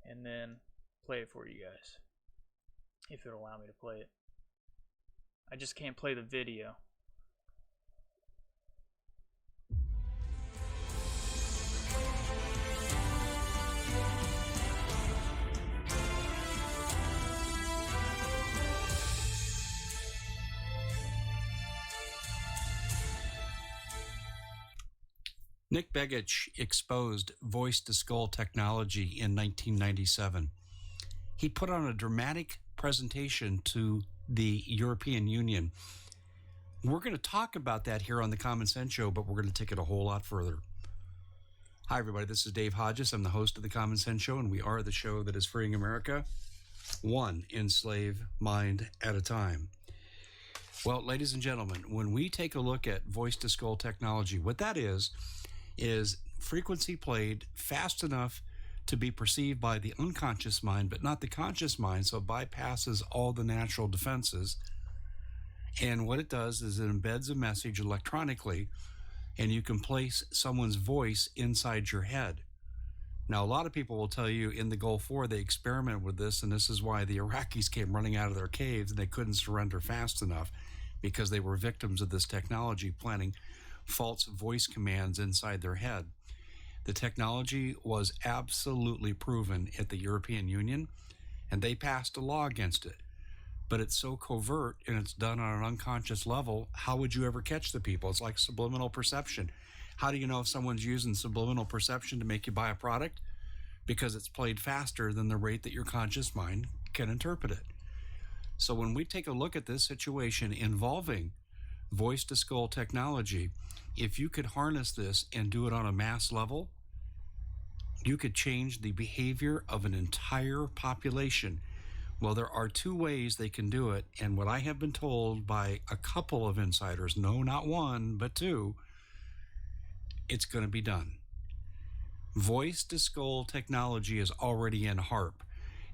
and then play it for you guys, if it'll allow me to play it. I just can't play the video. Nick Begich exposed voice-to-skull technology in 1997. He put on a dramatic presentation to the European Union. We're going to talk about that here on the Common Sense Show, but we're going to take it a whole lot further. Hi, everybody. This is Dave Hodges. I'm the host of the Common Sense Show, and we are the show that is freeing America one enslaved mind at a time. Well, ladies and gentlemen, when we take a look at voice-to-skull technology, what that is frequency played fast enough to be perceived by the unconscious mind, but not the conscious mind, so it bypasses all the natural defenses. And what it does is it embeds a message electronically, and you can place someone's voice inside your head. Now, a lot of people will tell you in the Gulf War they experimented with this, and this is why the Iraqis came running out of their caves and they couldn't surrender fast enough, because they were victims of this technology, planting false voice commands inside their head. The technology was absolutely proven at the European Union, and they passed a law against it. But it's so covert and it's done on an unconscious level, how would you ever catch the people? It's like subliminal perception. How do you know if someone's using subliminal perception to make you buy a product? Because it's played faster than the rate that your conscious mind can interpret it. So when we take a look at this situation involving voice-to-skull technology, if you could harness this and do it on a mass level, you could change the behavior of an entire population. Well, there are two ways they can do it, and what I have been told by a couple of insiders, no, not one, but two, it's going to be done. Voice-to-skull technology is already in HARP,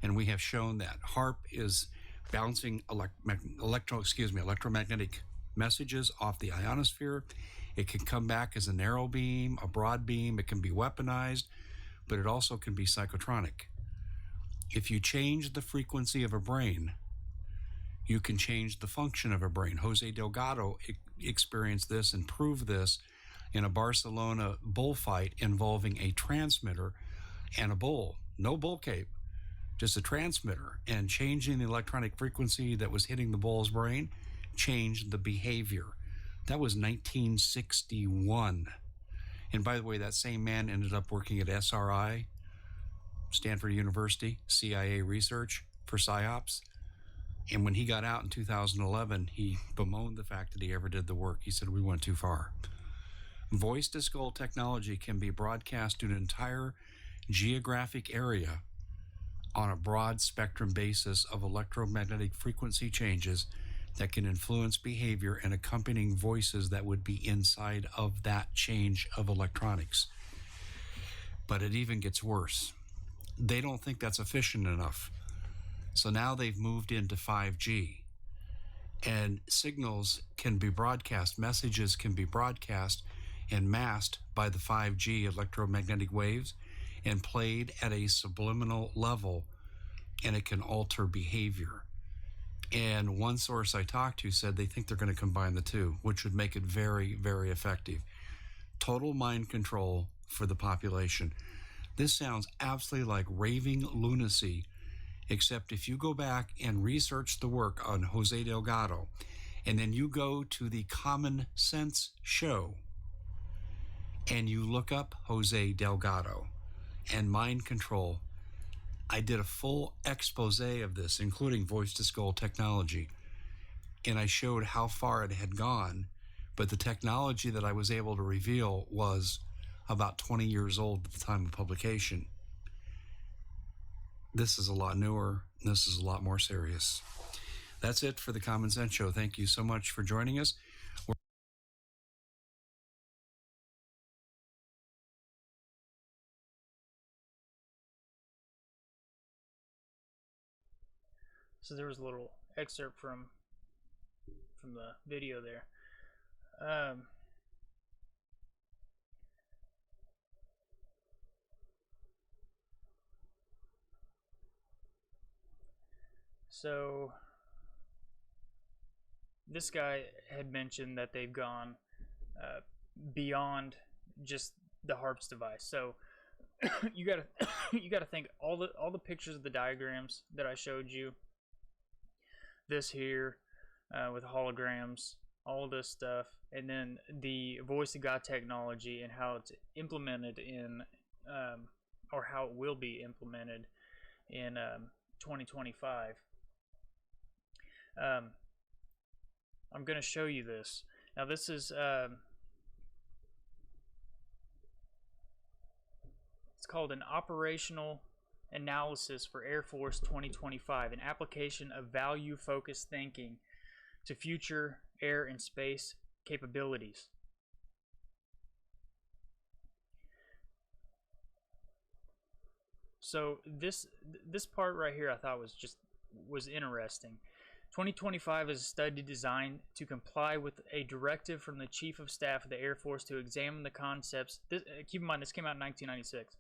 and we have shown that. HARP is bouncing electromagnetic messages off the ionosphere. It can come back as a narrow beam, a broad beam. It can be weaponized, but it also can be psychotronic. If you change the frequency of a brain, you can change the function of a brain. Jose Delgado experienced this and proved this in a Barcelona bullfight involving a transmitter and a bull. No bull cape, just a transmitter. And changing the electronic frequency that was hitting the bull's brain changed the behavior. That was 1961. And by the way, that same man ended up working at SRI, Stanford University, CIA research for PSYOPs. And when he got out in 2011, he bemoaned the fact that he ever did the work. He said, we went too far. Voice-to-skull technology can be broadcast to an entire geographic area on a broad spectrum basis of electromagnetic frequency changes that can influence behavior and accompanying voices that would be inside of that change of electronics. But it even gets worse. They don't think that's efficient enough. So now they've moved into 5G. And signals can be broadcast, messages can be broadcast and masked by the 5G electromagnetic waves and played at a subliminal level, and it can alter behavior. And one source I talked to said they think they're going to combine the two, which would make it very, very effective. Total mind control for the population. This sounds absolutely like raving lunacy, except if you go back and research the work on Jose Delgado, and then you go to the Common Sense show, and you look up Jose Delgado and mind control, I did a full expose of this, including voice-to-skull technology, and I showed how far it had gone, but the technology that I was able to reveal was about 20 years old at the time of publication. This is a lot newer. This is a lot more serious. That's it for the Common Sense Show. Thank you so much for joining us. So there was a little excerpt from the video there. So this guy had mentioned that they've gone beyond just the HARPS device. So you gotta think all the pictures of the diagrams that I showed you. This here with holograms, all of this stuff, and then the voice of God technology and how it's implemented in, or how it will be implemented in 2025. I'm going to show you this. Now this is it's called an operational analysis for Air Force 2025, an application of value-focused thinking to future air and space capabilities. So this part right here I thought was interesting. 2025 is a study designed to comply with a directive from the Chief of Staff of the Air Force to examine the concepts. Keep in mind, this came out in 1996.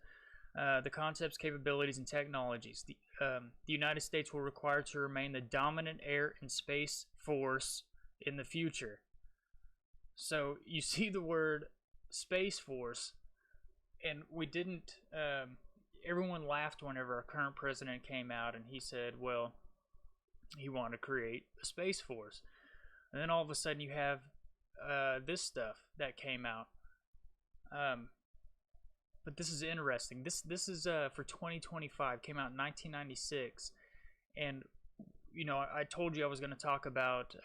The concepts, capabilities, and technologies. The United States will require to remain the dominant air and space force in the future. So you see the word Space Force, and we didn't. Everyone laughed whenever our current president came out and he said, well, he wanted to create a Space Force. And then all of a sudden you have this stuff that came out. But this is interesting. This is for 2025. Came out in 1996, and you know I told you I was going to talk about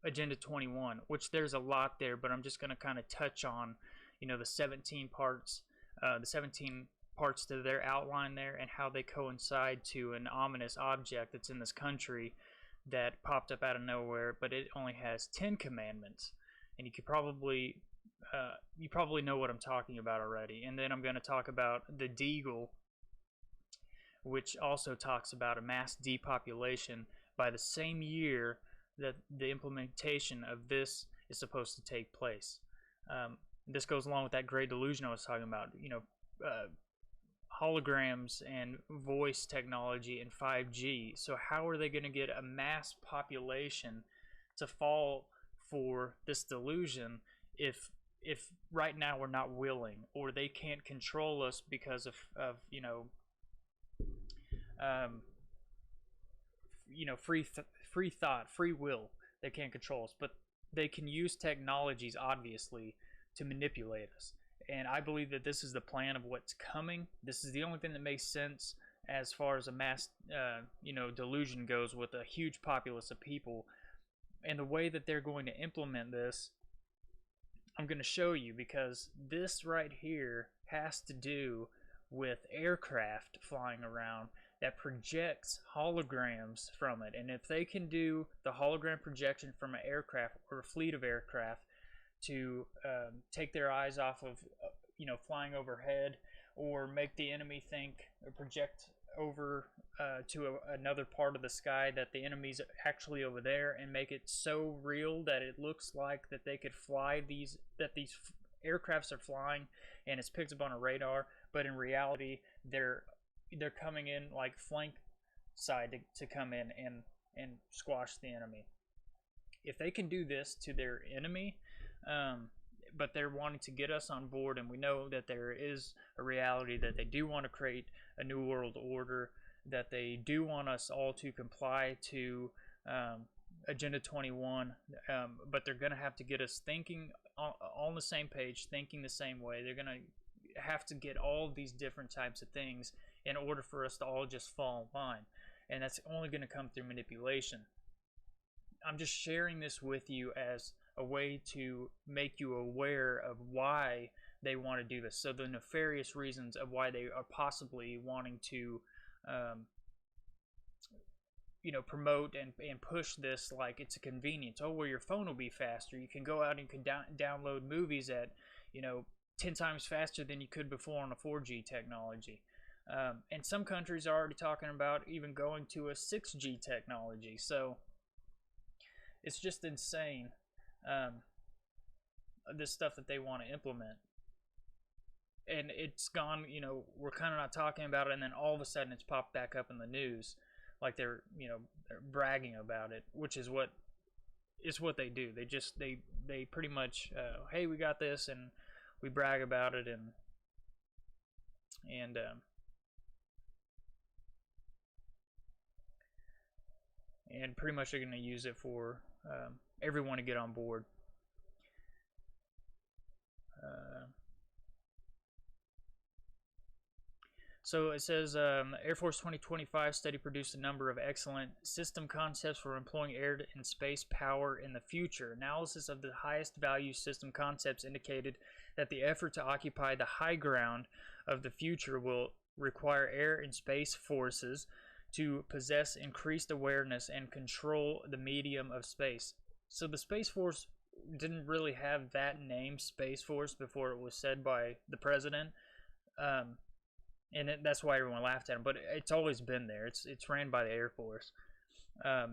Agenda 21, which there's a lot there, but I'm just going to kind of touch on the 17 parts, to their outline there and how they coincide to an ominous object that's in this country that popped up out of nowhere, but it only has 10 commandments, and you probably know what I'm talking about already. And then I'm going to talk about the Deagle, which also talks about a mass depopulation by the same year that the implementation of this is supposed to take place. This goes along with that great delusion I was talking about, holograms and voice technology and 5G. So how are they going to get a mass population to fall for this delusion if right now we're not willing, or they can't control us because of free thought, free will? They can't control us, but they can use technologies obviously to manipulate us. And I believe that this is the plan of what's coming. This is the only thing that makes sense as far as a mass delusion goes, with a huge populace of people. And the way that they're going to implement this, I'm going to show you, because this right here has to do with aircraft flying around that projects holograms from it. And if they can do the hologram projection from an aircraft or a fleet of aircraft to take their eyes off of, flying overhead, or make the enemy think or project over to another part of the sky that the enemy's actually over there, and make it so real that it looks like that they could fly these aircrafts are flying, and it's picked up on a radar, but in reality they're coming in like flank side to come in and squash the enemy. If they can do this to their enemy, but they're wanting to get us on board, and we know that there is a reality that they do want to create a new world order, that they do want us all to comply to Agenda 21, but they're going to have to get us thinking on the same page, thinking the same way. They're going to have to get all these different types of things in order for us to all just fall in line, and that's only going to come through manipulation. I'm just sharing this with you as a way to make you aware of why they want to do this. So the nefarious reasons of why they are possibly wanting to promote and push this like it's a convenience. Oh, well, your phone will be faster. You can go out and you can download movies at 10 times faster than you could before on a 4G technology. And some countries are already talking about even going to a 6G technology. So it's just insane, this stuff that they want to implement. And it's gone, we're kind of not talking about it, and then all of a sudden it's popped back up in the news like they're bragging about it, which is what they do. They pretty much, hey, we got this, and we brag about it, and pretty much they're going to use it for everyone to get on board. So it says, Air Force 2025 study produced a number of excellent system concepts for employing air and space power in the future. Analysis of the highest value system concepts indicated that the effort to occupy the high ground of the future will require air and space forces to possess increased awareness and control the medium of space. So the Space Force didn't really have that name, Space Force, before it was said by the president. And that's why everyone laughed at him, but it's always been there. It's ran by the Air Force. It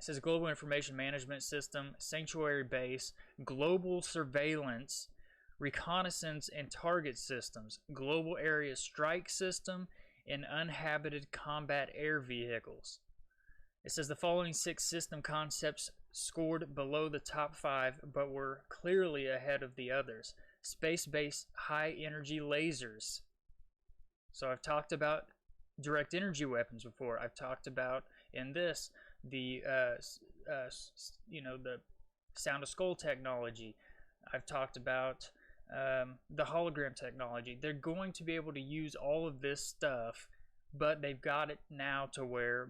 says Global Information Management System, Sanctuary Base, Global Surveillance, Reconnaissance and Target Systems, Global Area Strike System, and Uninhabited Combat Air Vehicles. It says the following 6 system concepts scored below the top 5, but were clearly ahead of the others. Space-based high-energy lasers. So I've talked about direct energy weapons before. I've talked about in this the sound of skull technology. I've talked about the hologram technology. They're going to be able to use all of this stuff, but they've got it now to where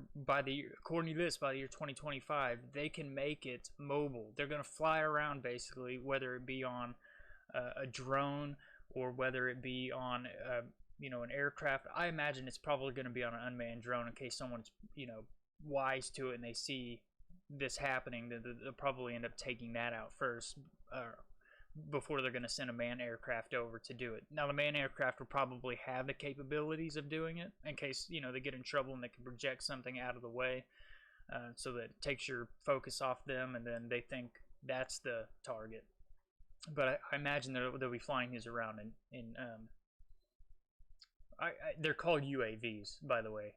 according to this, by the year 2025, they can make it mobile. They're going to fly around basically, whether it be on a drone or whether it be on an aircraft. I imagine it's probably going to be on an unmanned drone in case someone's wise to it and they see this happening. They'll probably end up taking that out first before they're going to send a manned aircraft over to do it. Now the manned aircraft will probably have the capabilities of doing it in case they get in trouble and they can project something out of the way, so that it takes your focus off them and then they think that's the target. But I imagine they'll be flying these around in they're called UAVs, by the way.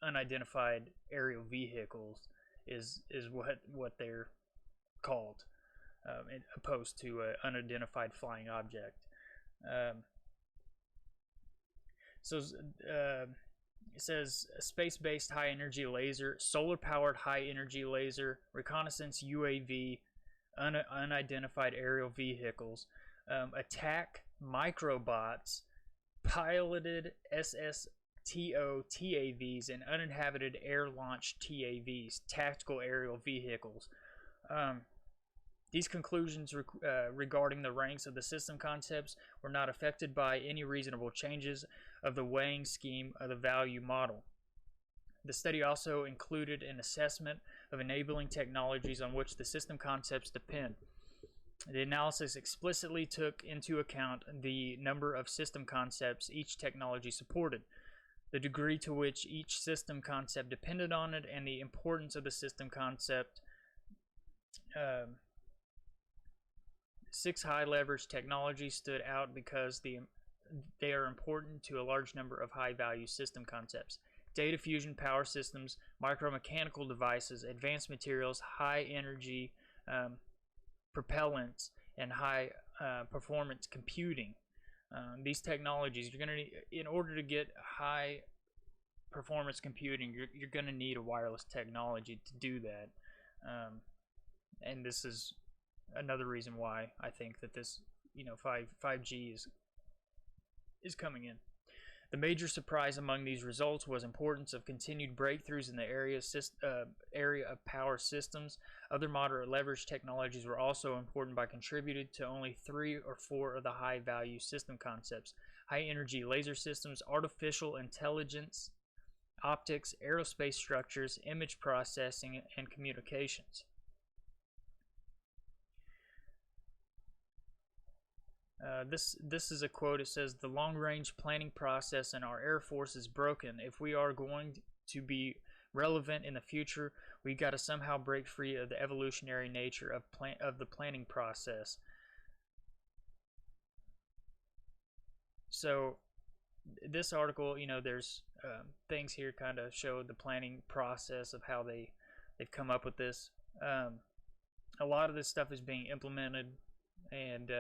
Unidentified aerial vehicles is what they're called, opposed to an unidentified flying object. It says space-based high-energy laser, solar-powered high-energy laser, reconnaissance UAV, unidentified aerial vehicles, attack microbots, piloted SSTO TAVs, and uninhabited air-launched TAVs, tactical aerial vehicles. These conclusions regarding the ranks of the system concepts were not affected by any reasonable changes of the weighing scheme of the value model. The study also included an assessment of enabling technologies on which the system concepts depend. The analysis explicitly took into account the number of system concepts each technology supported, the degree to which each system concept depended on it, and the importance of the system concept. 6 high leverage technologies stood out because they are important to a large number of high value system concepts: data fusion power systems, micromechanical devices, advanced materials, high energy propellants, and high performance computing. These technologies, you're going to, in order to get high performance computing, you're going to need a wireless technology to do that. And this is another reason why I think that this, 5G is coming in. The major surprise among these results was importance of continued breakthroughs in the area of power systems. Other moderate leverage technologies were also important by contributing to only 3 or 4 of the high-value system concepts: high-energy laser systems, artificial intelligence, optics, aerospace structures, image processing, and communications. This is a quote. It says, "The long-range planning process in our Air Force is broken. If we are going to be relevant in the future, we got to somehow break free of the evolutionary nature of the planning process." So this article, there's things here kind of show the planning process of how they've come up with this. A lot of this stuff is being implemented, and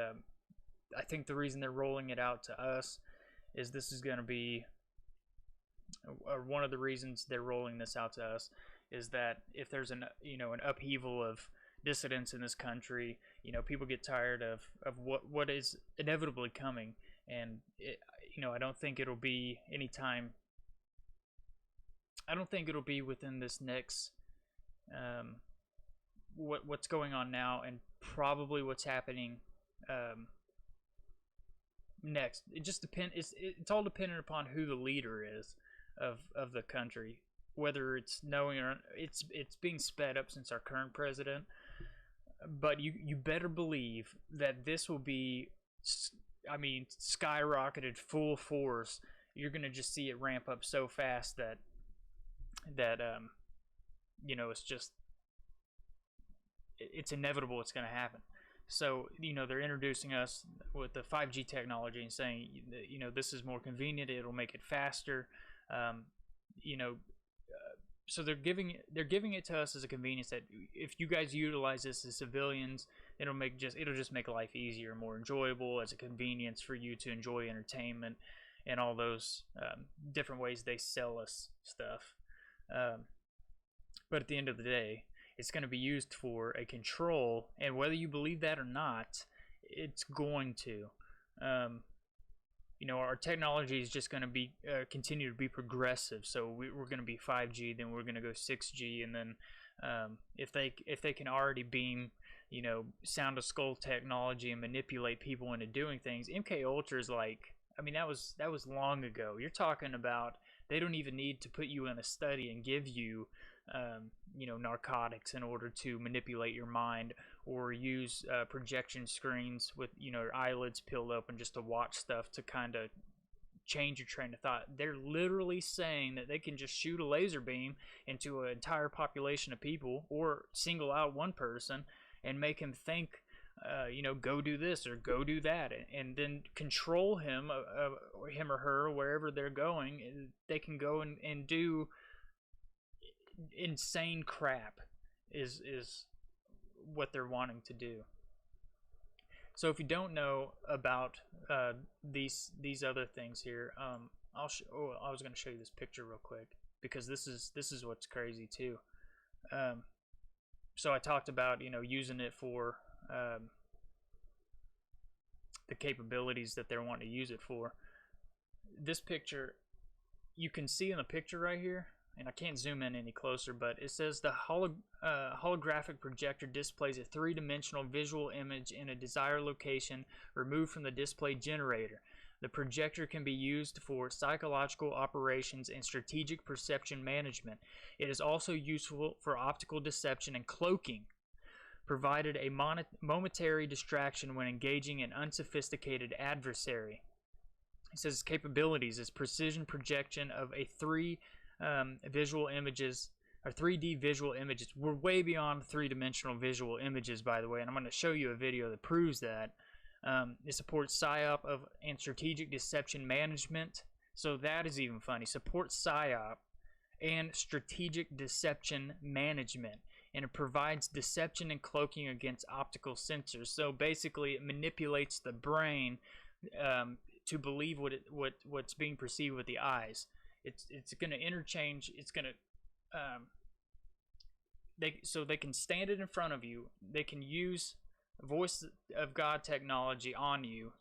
I think the reason they're rolling it out to us is this is going to be, or one of the reasons they're rolling this out to us is that if there's an upheaval of dissidents in this country, people get tired of what is inevitably coming, and I don't think it'll be anytime. I don't think it'll be within this next what's going on now, and probably what's happening next. It just depends. It's all dependent upon who the leader is of the country, whether it's knowing or it's being sped up since our current president. But you better believe that this will be, skyrocketed full force. You're gonna just see it ramp up so fast that it's inevitable. It's gonna happen. So, they're introducing us with the 5G technology and saying, this is more convenient. It'll make it faster. So they're giving it to us as a convenience that if you guys utilize this as civilians, it'll just make life easier, more enjoyable, as a convenience for you to enjoy entertainment and all those different ways they sell us stuff. But at the end of the day, it's going to be used for a control, and whether you believe that or not, it's going to. Our technology is just going to be continue to be progressive. So we're going to be 5G, then we're going to go 6G, and then if they can already beam, sound of skull technology and manipulate people into doing things, MK Ultra is like, that was long ago. You're talking about they don't even need to put you in a study and give you narcotics in order to manipulate your mind, or use projection screens with your eyelids peeled open just to watch stuff to kind of change your train of thought. They're literally saying that they can just shoot a laser beam into an entire population of people, or single out one person and make him think go do this or go do that, and then control him or her wherever they're going. They can go and do insane crap is what they're wanting to do. So if you don't know about these other things here, I was going to show you this picture real quick, because this is what's crazy too. So I talked about using it for the capabilities that they're wanting to use it for. This picture, you can see in the picture right here, and I can't zoom in any closer, but it says the holographic projector displays a three-dimensional visual image in a desired location removed from the display generator. The projector can be used for psychological operations and strategic perception management. It is also useful for optical deception and cloaking, provided a momentary distraction when engaging an unsophisticated adversary. It says capabilities is precision projection of a 3D visual images. We're way beyond three-dimensional visual images, by the way, and I'm going to show you a video that proves that. It supports PSYOP and strategic deception management. So that is even funny. Supports PSYOP and strategic deception management. And it provides deception and cloaking against optical sensors. So basically, it manipulates the brain to believe what's being perceived with the eyes. It's going to interchange. It's going to so they can stand it in front of you. They can use voice of God technology on you,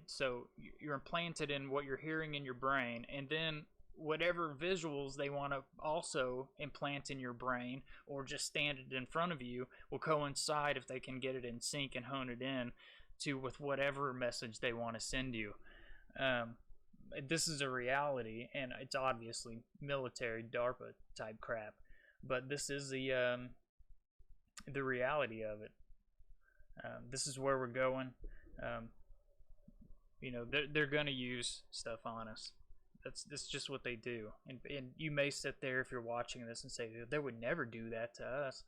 so you're implanted in what you're hearing in your brain, and then whatever visuals they want to also implant in your brain or just stand it in front of you will coincide if they can get it in sync and hone it in to with whatever message they want to send you. This is a reality, and it's obviously military DARPA type crap, but this is the reality of it. This is where we're going. They're going to use stuff on us. That's just what they do. And you may sit there if you're watching this and say, they would never do that to us.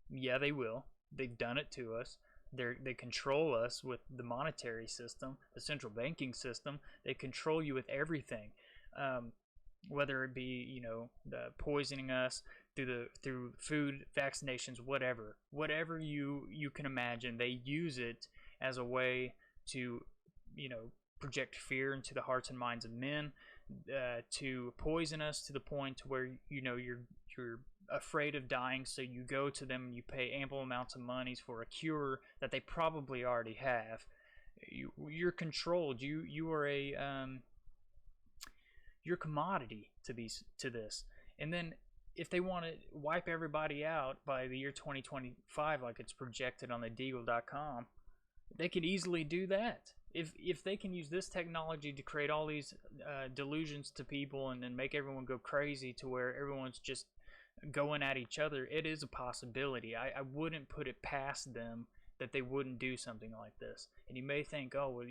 Yeah, they will. They've done it to us. They control us with the monetary system, the central banking system. They control you with everything. Whether it be, the poisoning us through food, vaccinations, whatever you can imagine, they use it as a way to, project fear into the hearts and minds of men, to poison us to the point where you're afraid of dying, so you go to them and you pay ample amounts of money for a cure that they probably already have. You're controlled. You are you're commodity to this. And then if they want to wipe everybody out by the year 2025, like it's projected on the Deagle.com, they could easily do that. If they can use this technology to create all these delusions to people and then make everyone go crazy to where everyone's just going at each other, it is a possibility. I wouldn't put it past them that they wouldn't do something like this. And you may think, oh, well,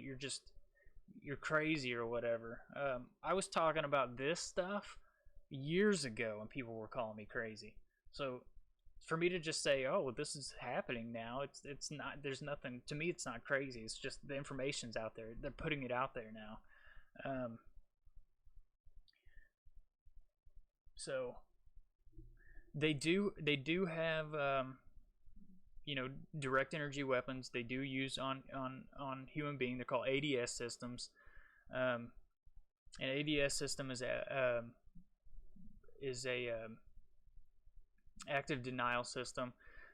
you're crazy or whatever. I was talking about this stuff years ago and people were calling me crazy. So for me to just say, oh, well, this is happening now, it's not, there's nothing, to me it's not crazy. It's just the information's out there. They're putting it out there now. So they do have direct energy weapons. They do use on human being. They're called ADS systems. An ADS system is a active denial system.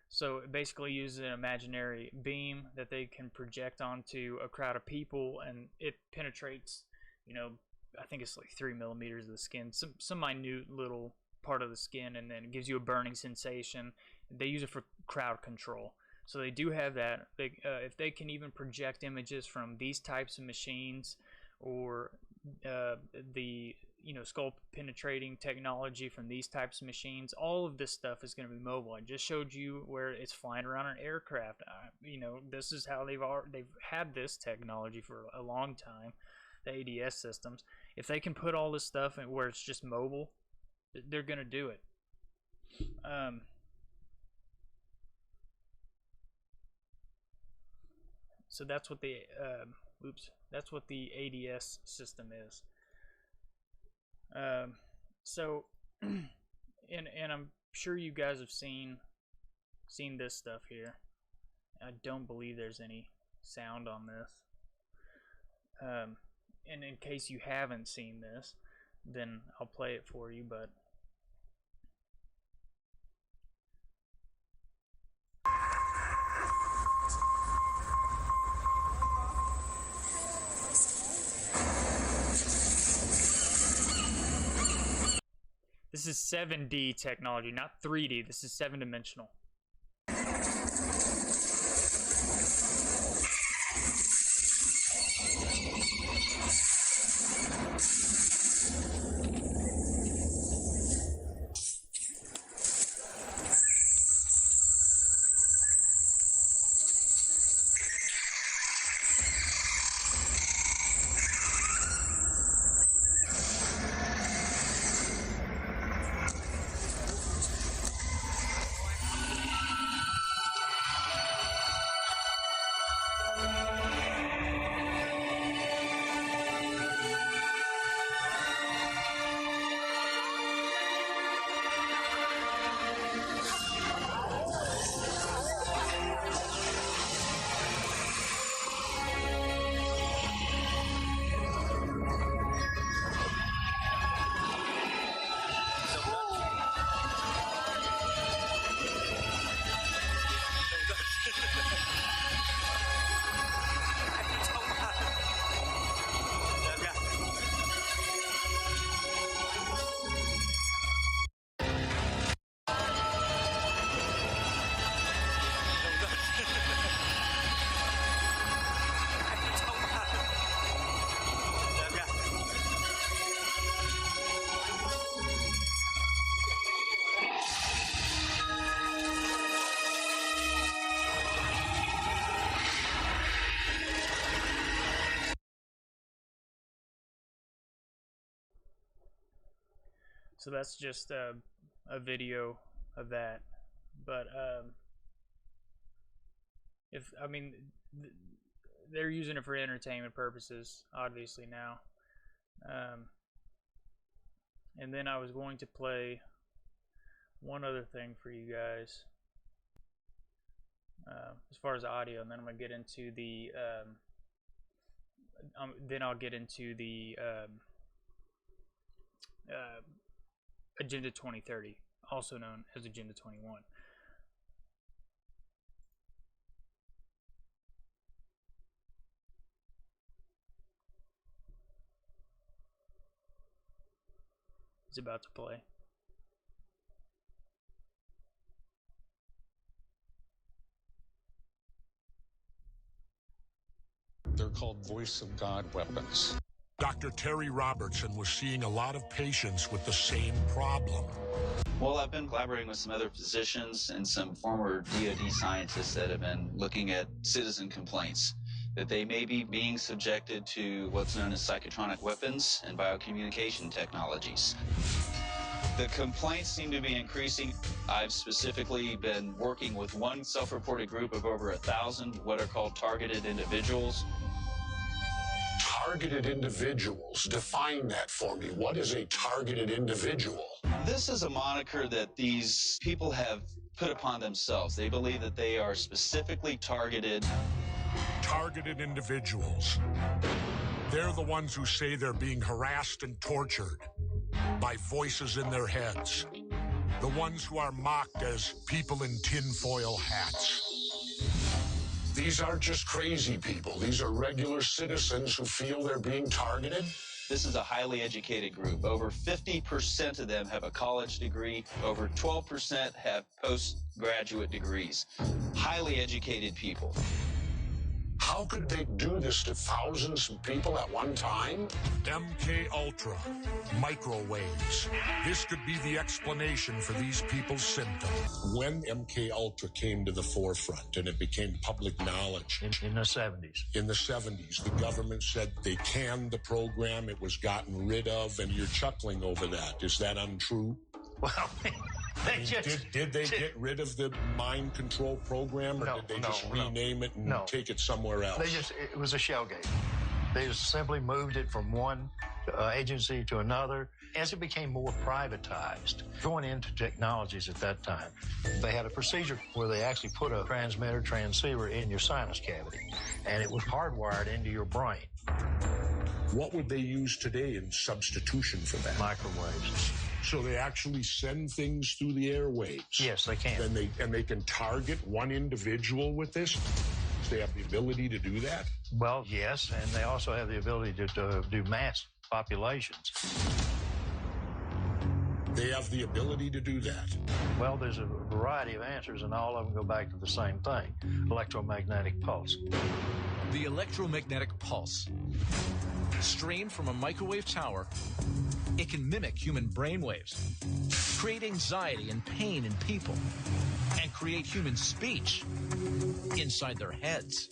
So it basically uses an imaginary beam that they can project onto a crowd of people, and it penetrates, I think it's like 3 millimeters of the skin, some minute little part of the skin, and then it gives you a burning sensation. They use it for crowd control. So they do have that. If they can even project images from these types of machines, or the skull penetrating technology from these types of machines, all of this stuff is going to be mobile. I just showed you where it's flying around an aircraft. This is how they've had this technology for a long time, the ADS systems. If they can put all this stuff in where it's just mobile, they're going to do it. So that's what the that's what the ADS system is. So and I'm sure you guys have seen this stuff here. I don't believe there's any sound on this. And in case you haven't seen this, then I'll play it for you, but This is 7D technology, not 3D. This is 7-dimensional. So that's just a video of that. But they're using it for entertainment purposes, obviously now. And then I was going to play one other thing for you guys as far as audio, and then I'm gonna get into the I'll get into the Agenda 2030, also known as Agenda 21. It's about to play. They're called voice of God weapons. Dr. Terry Robertson was seeing a lot of patients with the same problem. Well, I've been collaborating with some other physicians and some former DoD scientists that have been looking at citizen complaints that they may be being subjected to what's known as psychotronic weapons and biocommunication technologies. The complaints seem to be increasing. I've specifically been working with one self-reported group of over 1,000 what are called targeted individuals. Targeted individuals. Define that for me. What is a targeted individual? This is a moniker that these people have put upon themselves. They believe that they are specifically targeted. Targeted individuals. They're the ones who say they're being harassed and tortured by voices in their heads. The ones who are mocked as people in tinfoil hats. These aren't just crazy people. These are regular citizens who feel they're being targeted. This is a highly educated group. Over 50% of them have a college degree. Over 12% have postgraduate degrees. Highly educated people. How could they do this to thousands of people at one time? MK Ultra, microwaves. This could be the explanation for these people's symptoms. When MK Ultra came to the forefront and it became public knowledge. In the 70s. In the 70s, the government said they canned the program, it was gotten rid of, and you're chuckling over that. Is that untrue? Well, did they get rid of the mind control program, or did they just rename it and take it somewhere else? It was a shell game. They just simply moved it from one agency to another. As it became more privatized, going into technologies at that time, they had a procedure where they actually put a transmitter transceiver in your sinus cavity, and it was hardwired into your brain. What would they use today in substitution for that? Microwaves. So they actually send things through the airwaves. Yes, they can. And they can target one individual with this? They have the ability to do that? Well, yes, and they also have the ability to do mass populations. They have the ability to do that. Well, there's a variety of answers, and all of them go back to the same thing, electromagnetic pulse. The electromagnetic pulse. Streamed from a microwave tower, it can mimic human brain waves, create anxiety and pain in people, and create human speech inside their heads.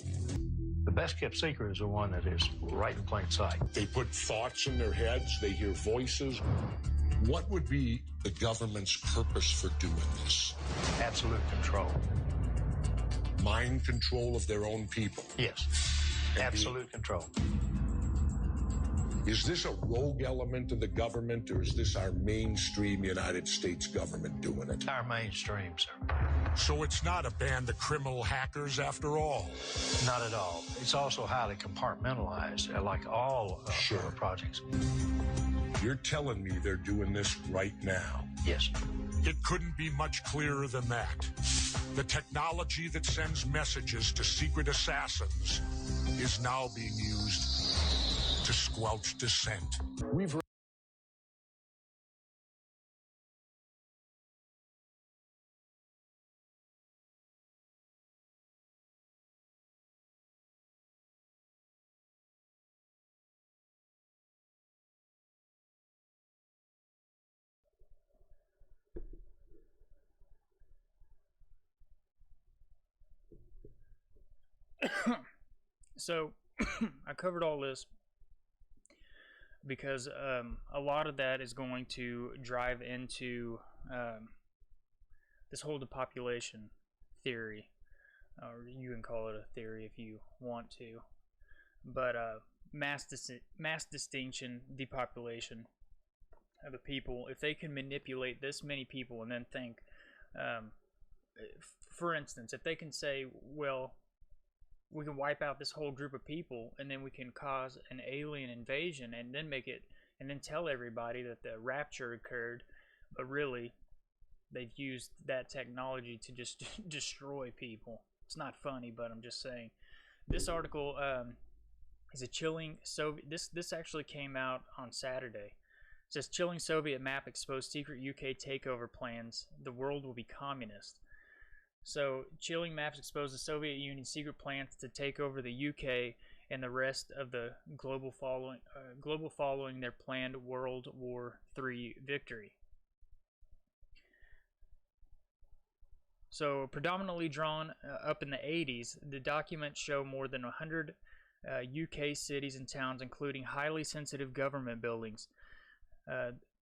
The best kept secret is the one that is right in plain sight. They put thoughts in their heads. They hear voices. What would be the government's purpose for doing this? Absolute control. Mind control of their own people. Yes. Absolute control. Is this a rogue element of the government, or is this our mainstream United States government doing it? Our mainstream, sir. So it's not a band of criminal hackers after all? Not at all. It's also highly compartmentalized, like all our projects. You're telling me they're doing this right now? Yes. It couldn't be much clearer than that. The technology that sends messages to secret assassins is now being used to squelch dissent. We've So I covered all this because a lot of that is going to drive into this whole depopulation theory, or you can call it a theory if you want to, but mass distinction, depopulation of the people. If they can manipulate this many people and then think, for instance, if they can say, well, we can wipe out this whole group of people and then we can cause an alien invasion and then make it, and then tell everybody that the rapture occurred, but really they've used that technology to just destroy people. It's not funny, but I'm just saying. This article is a chilling Soviet. This actually came out on Saturday. It says chilling Soviet map exposed secret UK takeover plans. The world will be communist. So, chilling maps expose the Soviet Union's secret plans to take over the UK and the rest of the global following their planned World War III victory. So, predominantly drawn up in the 80s, the documents show more than 100 UK cities and towns, including highly sensitive government buildings.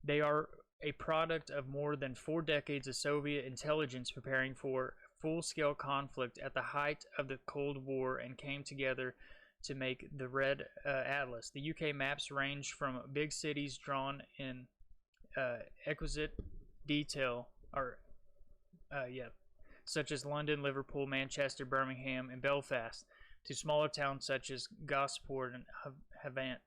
They are a product of more than 4 decades of Soviet intelligence preparing for full-scale conflict at the height of the Cold War and came together to make the Red Atlas. The UK maps range from big cities drawn in exquisite detail, such as London, Liverpool, Manchester, Birmingham, and Belfast, to smaller towns such as Gosport and Havant.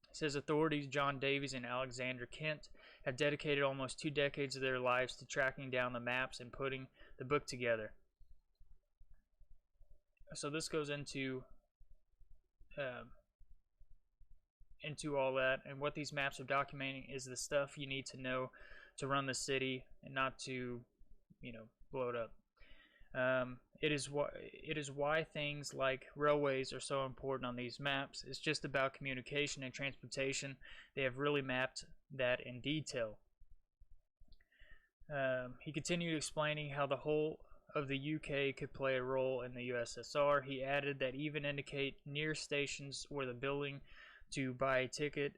It says authorities John Davies and Alexander Kent have dedicated almost 2 decades of their lives to tracking down the maps and putting the book together. So this goes into all that, and what these maps are documenting is the stuff you need to know to run the city and not to, blow it up. It is why things like railways are so important on these maps. It's just about communication and transportation. They have really mapped that in detail. He continued explaining how the whole of the UK could play a role in the USSR. He added that even indicate near stations where the billing to buy a ticket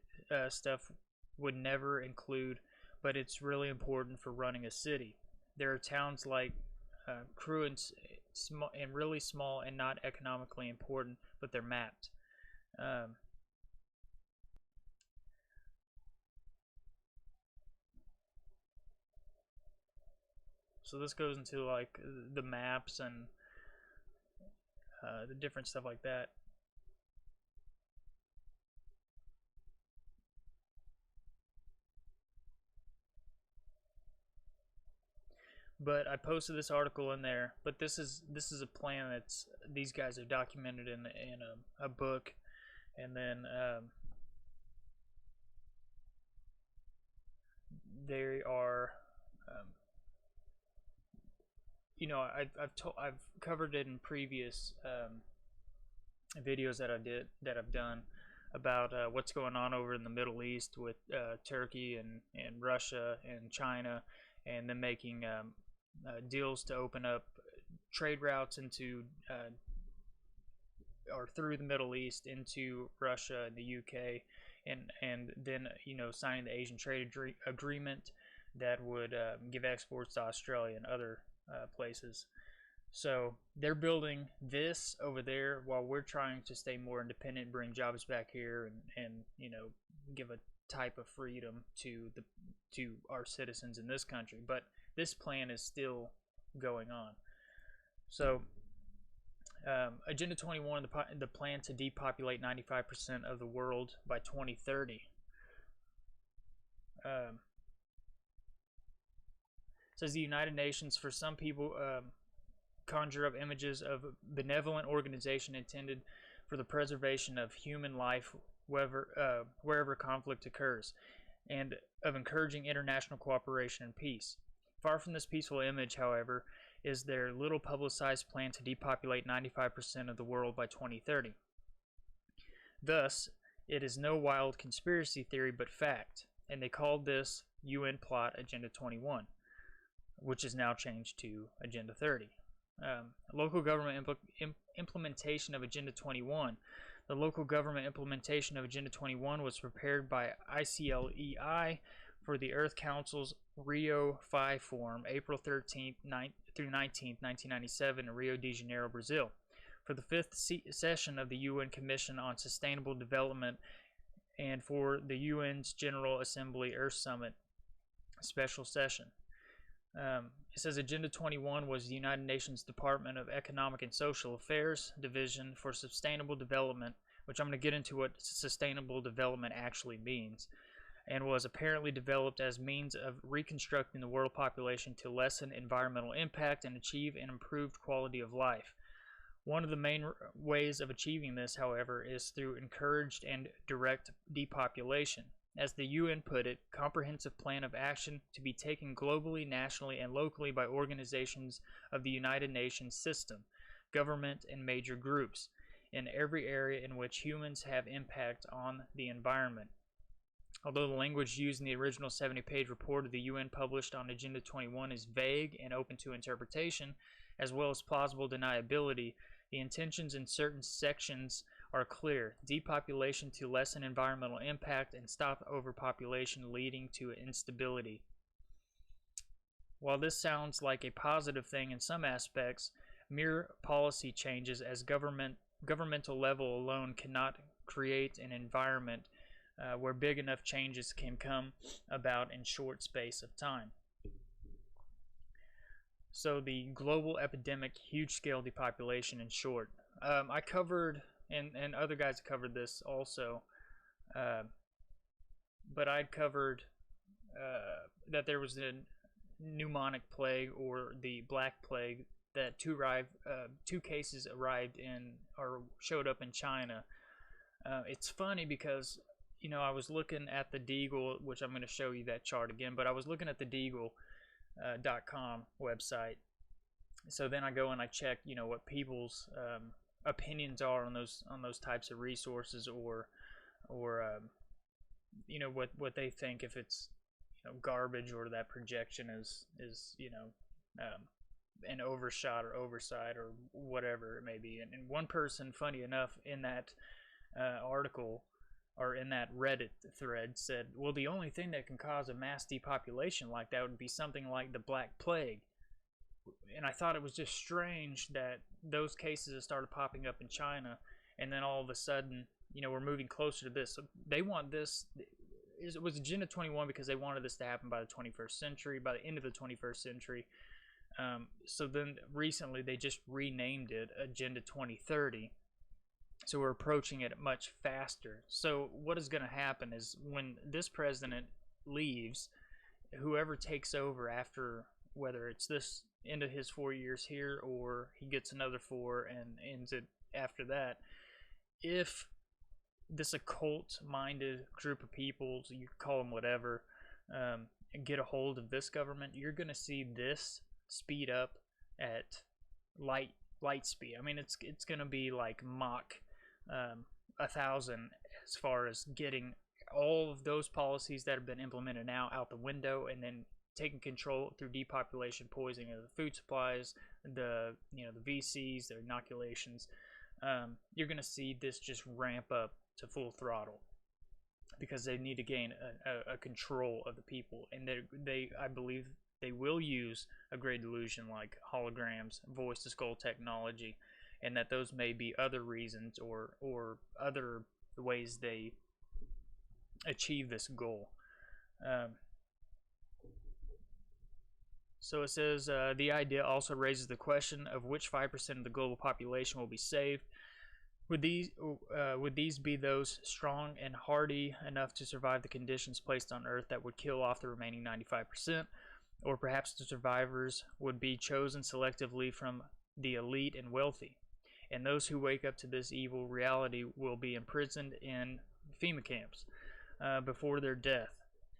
stuff would never include, but it's really important for running a city. There are towns like Crewe and really small and not economically important, but they're mapped. So this goes into like the maps and the different stuff like that. But I posted this article in there. But this is a plan that's these guys have documented in a book, and then they are, I've covered it in previous videos that I've done about what's going on over in the Middle East with Turkey and Russia and China, and them making deals to open up trade routes into or through the Middle East into Russia and the UK, and then signing the Asian Trade Agreement that would give exports to Australia and other places. So they're building this over there while we're trying to stay more independent, bring jobs back here, and give a type of freedom to our citizens in this country. But this plan is still going on. So Agenda 21, the plan to depopulate 95% of the world by 2030. Says the United Nations, for some people, conjure up images of a benevolent organization intended for the preservation of human life wherever conflict occurs, and of encouraging international cooperation and peace. Far from this peaceful image, however, is their little publicized plan to depopulate 95% of the world by 2030. Thus, it is no wild conspiracy theory but fact, and they called this UN plot Agenda 21, which is now changed to Agenda 30. Local government implementation of Agenda 21. The local government implementation of Agenda 21 was prepared by ICLEI for the Earth Council's Rio 5 Forum, April 13th through 19th, 1997 in Rio de Janeiro, Brazil, for the 5th session of the UN Commission on Sustainable Development and for the UN's General Assembly Earth Summit special session. It says Agenda 21 was the United Nations Department of Economic and Social Affairs Division for Sustainable Development, which I'm going to get into what sustainable development actually means, and was apparently developed as means of reconstructing the world population to lessen environmental impact and achieve an improved quality of life. One of the main ways of achieving this, however, is through encouraged and direct depopulation. As the UN put it, comprehensive plan of action to be taken globally, nationally, and locally by organizations of the United Nations system, government, and major groups in every area in which humans have impact on the environment. Although the language used in the original 70-page report of the UN published on Agenda 21 is vague and open to interpretation, as well as plausible deniability, the intentions in certain sections are clear: depopulation to lessen environmental impact and stop overpopulation leading to instability. While this sounds like a positive thing in some aspects, mere policy changes as governmental level alone cannot create an environment where big enough changes can come about in short space of time. So the global epidemic, huge-scale depopulation in short. I covered, and other guys covered this also, but I'd covered that there was a pneumonic plague, or the Black Plague, that two cases arrived in or showed up in China. It's funny because I was looking at the Deagle, which I'm going to show you that chart again, but I was looking at the Deagle.com website. So then I go and I check, what people's opinions are on those types of resources, or what they think, if it's garbage, or that projection is an overshot or oversight or whatever it may be. And one person, funny enough, in that article, or in that Reddit thread, said, well, the only thing that can cause a mass depopulation like that would be something like the Black Plague. And I thought it was just strange that those cases have started popping up in China, and then all of a sudden, we're moving closer to this. So they want this. It was Agenda 21 because they wanted this to happen by the 21st century, by the end of the 21st century. So then recently they just renamed it Agenda 2030. So we're approaching it much faster. So what is going to happen is, when this president leaves, whoever takes over after, whether it's this end of his 4 years here, or he gets another 4 and ends it after that, if this occult-minded group of people, so you call them whatever, get a hold of this government, you're going to see this speed up at light speed. I mean, it's going to be like Mach 1,000 as far as getting all of those policies that have been implemented now out the window, and then taking control through depopulation, poisoning of the food supplies, the VCs, the inoculations. You're going to see this just ramp up to full throttle because they need to gain a control of the people, and I believe they will use a great illusion like holograms, voice to skull technology, and that those may be other reasons or other ways they achieve this goal. So it says the idea also raises the question of which 5% of the global population will be saved. Would these be those strong and hardy enough to survive the conditions placed on Earth that would kill off the remaining 95%? Or perhaps the survivors would be chosen selectively from the elite and wealthy, and those who wake up to this evil reality will be imprisoned in FEMA camps before their death.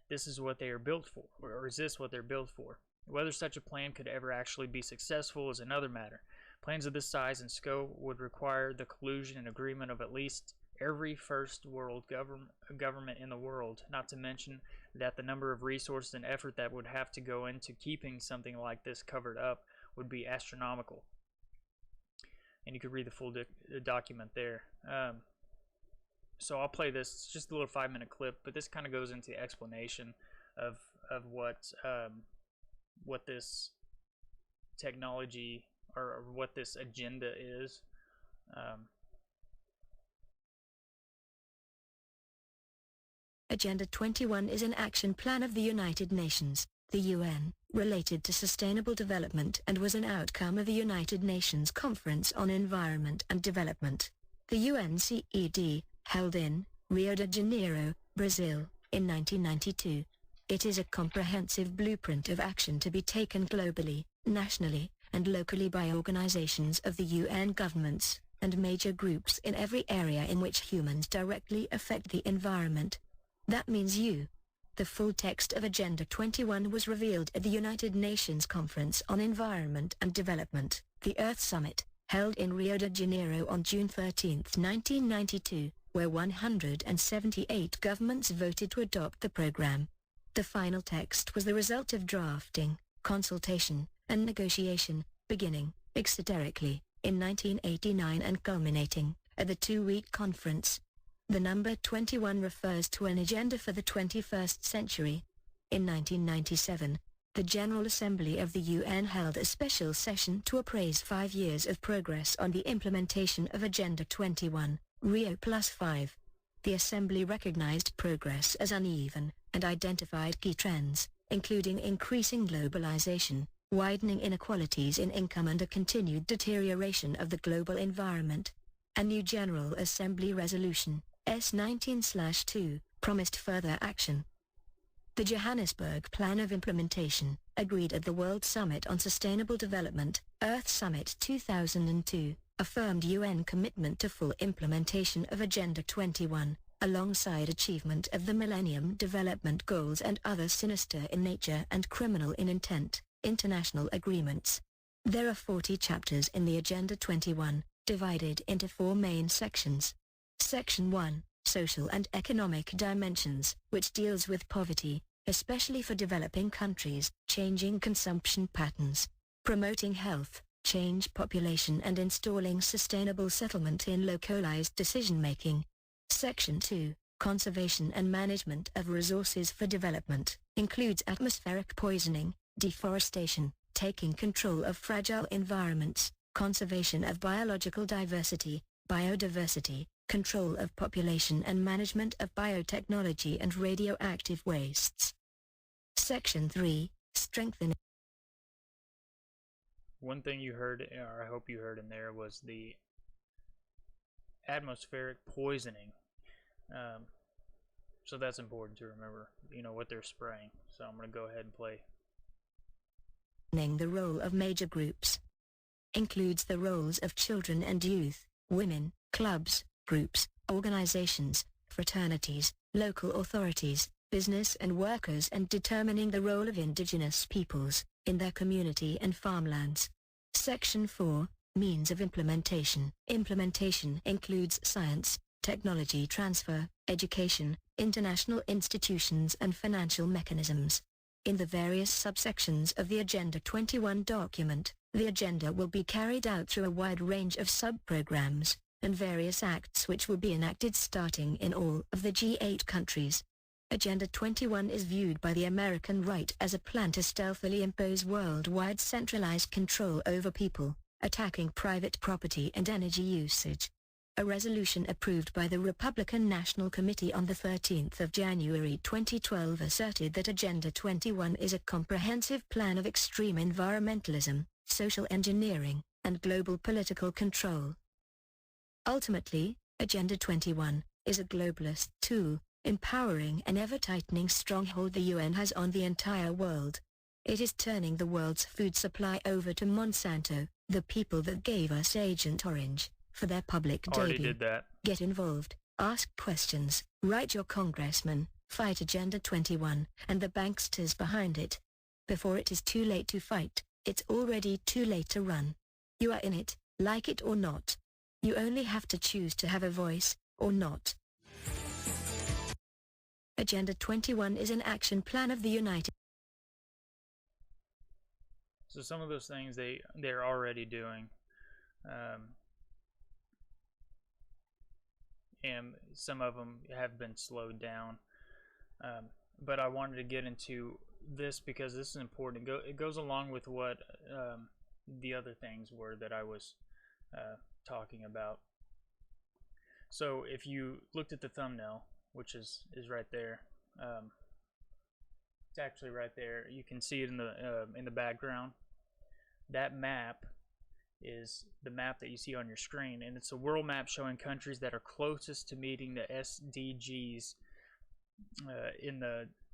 This is what they are built for, or is this what they're built for? Whether such a plan could ever actually be successful is another matter. Plans of this size and scope would require the collusion and agreement of at least every first world government in the world, not to mention that the number of resources and effort that would have to go into keeping something like this covered up would be astronomical. And you could read the full document there. So I'll play this. It's just a little 5-minute clip, but this kind of goes into the explanation of what this technology or what this agenda is. Agenda 21 is an action plan of the United Nations, the UN, related to sustainable development and was an outcome of the United Nations Conference on Environment and Development, the UNCED, held in Rio de Janeiro, Brazil, in 1992. It is a comprehensive blueprint of action to be taken globally, nationally, and locally by organizations of the UN governments and major groups in every area in which humans directly affect the environment. That means you. The full text of Agenda 21 was revealed at the United Nations Conference on Environment and Development, the Earth Summit, held in Rio de Janeiro on June 13, 1992, where 178 governments voted to adopt the program. The final text was the result of drafting, consultation, and negotiation, beginning, exoterically, in 1989 and culminating, at the 2-week conference. The number 21 refers to an agenda for the 21st century. In 1997, the General Assembly of the UN held a special session to appraise 5 years of progress on the implementation of Agenda 21, Rio +5. The Assembly recognized progress as uneven, and identified key trends, including increasing globalization, widening inequalities in income and a continued deterioration of the global environment. A new General Assembly Resolution, S19/2, promised further action. The Johannesburg Plan of Implementation, agreed at the World Summit on Sustainable Development, Earth Summit 2002, affirmed UN commitment to full implementation of Agenda 21, alongside achievement of the Millennium Development Goals and other sinister in nature and criminal in intent international agreements. There are 40 chapters in the Agenda 21, divided into 4 main sections. Section 1, Social and Economic Dimensions, which deals with poverty, especially for developing countries, changing consumption patterns, promoting health, change population and installing sustainable settlement in localized decision-making. Section 2, Conservation and Management of Resources for Development, includes atmospheric poisoning, deforestation, taking control of fragile environments, conservation of biological diversity, biodiversity, control of population and management of biotechnology and radioactive wastes. Section 3, Strengthening. One thing you heard, or I hope you heard in there, was the atmospheric poisoning. So that's important to remember, what they're spraying. So I'm going to go ahead and play. The role of major groups includes the roles of children and youth, women, clubs, groups, organizations, fraternities, local authorities, business and workers, and determining the role of indigenous peoples in their community and farmlands. Section 4, Means of Implementation. Implementation includes science, technology transfer, education, international institutions and financial mechanisms. In the various subsections of the Agenda 21 document, the agenda will be carried out through a wide range of sub-programs and various acts which will be enacted starting in all of the G8 countries. Agenda 21 is viewed by the American right as a plan to stealthily impose worldwide centralized control over people, attacking private property and energy usage. A resolution approved by the Republican National Committee on the 13th of January 2012 asserted that Agenda 21 is a comprehensive plan of extreme environmentalism, social engineering, and global political control. Ultimately, Agenda 21 is a globalist tool, empowering an ever-tightening stronghold the UN has on the entire world. It is turning the world's food supply over to Monsanto, the people that gave us Agent Orange, for their public Already debut. did that. Get involved, ask questions, write your congressman, fight Agenda 21, and the banksters behind it. Before it is too late to fight, it's already too late to run. You are in it, like it or not. You only have to choose to have a voice, or not. Agenda 21 is an action plan of the United. So some of those things they're already doing, and some of them have been slowed down. But I wanted to get into this because this is important. It goes along with what the other things were that I was talking about. So if you looked at the thumbnail, which is right there, it's actually right there. You can see it in the background. That map is the map that you see on your screen, and it's a world map showing countries that are closest to meeting the SDGs,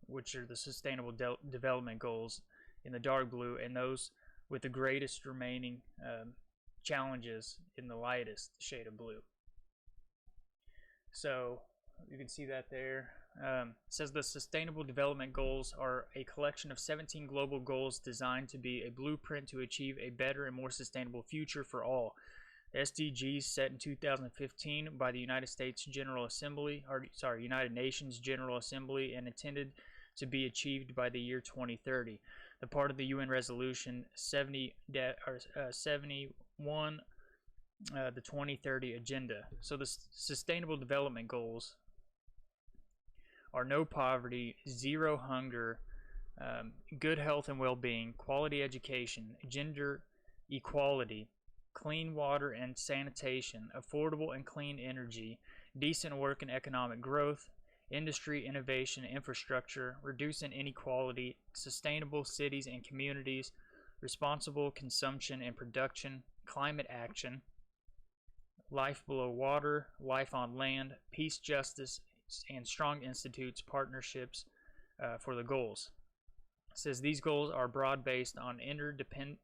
which are the Sustainable Development Goals, in the dark blue, and those with the greatest remaining challenges in the lightest shade of blue. So you can see that there. It says the Sustainable Development Goals are a collection of 17 global goals designed to be a blueprint to achieve a better and more sustainable future for all. The SDGs set in 2015 by the United Nations General Assembly and intended to be achieved by the year 2030. The part of the UN Resolution 71, the 2030 Agenda. So the Sustainable Development Goals are no poverty, zero hunger, good health and well-being, quality education, gender equality, clean water and sanitation, affordable and clean energy, decent work and economic growth, industry, innovation, infrastructure, reducing inequality, sustainable cities and communities, responsible consumption and production, climate action, life below water, life on land, peace, justice, and strong institutes, partnerships for the goals. It says these goals are broad-based on interdependent.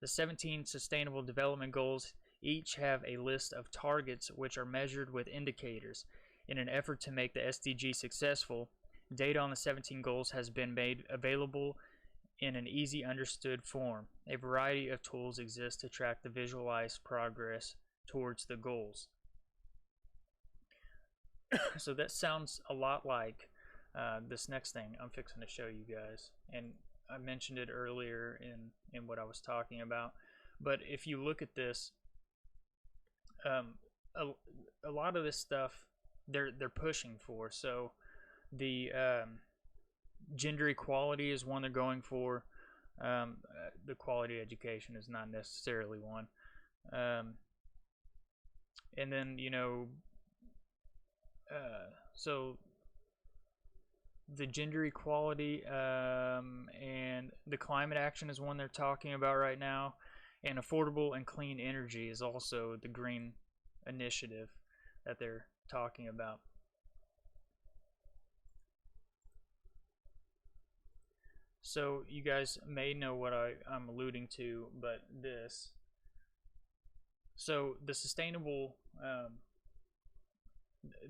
The 17 Sustainable Development Goals each have a list of targets which are measured with indicators. In an effort to make the SDG successful, data on the 17 goals has been made available in an easy understood form. A variety of tools exist to track the visualized progress towards the goals. So that sounds a lot like this next thing I'm fixing to show you guys, and I mentioned it earlier in what I was talking about. But if you look at this, a lot of this stuff they're pushing for. So the gender equality is one they're going for. The quality education is not necessarily one. And then, so the gender equality and the climate action is one they're talking about right now, and affordable and clean energy is also the green initiative that they're talking about. So you guys may know what I'm alluding to, but this. So the sustainable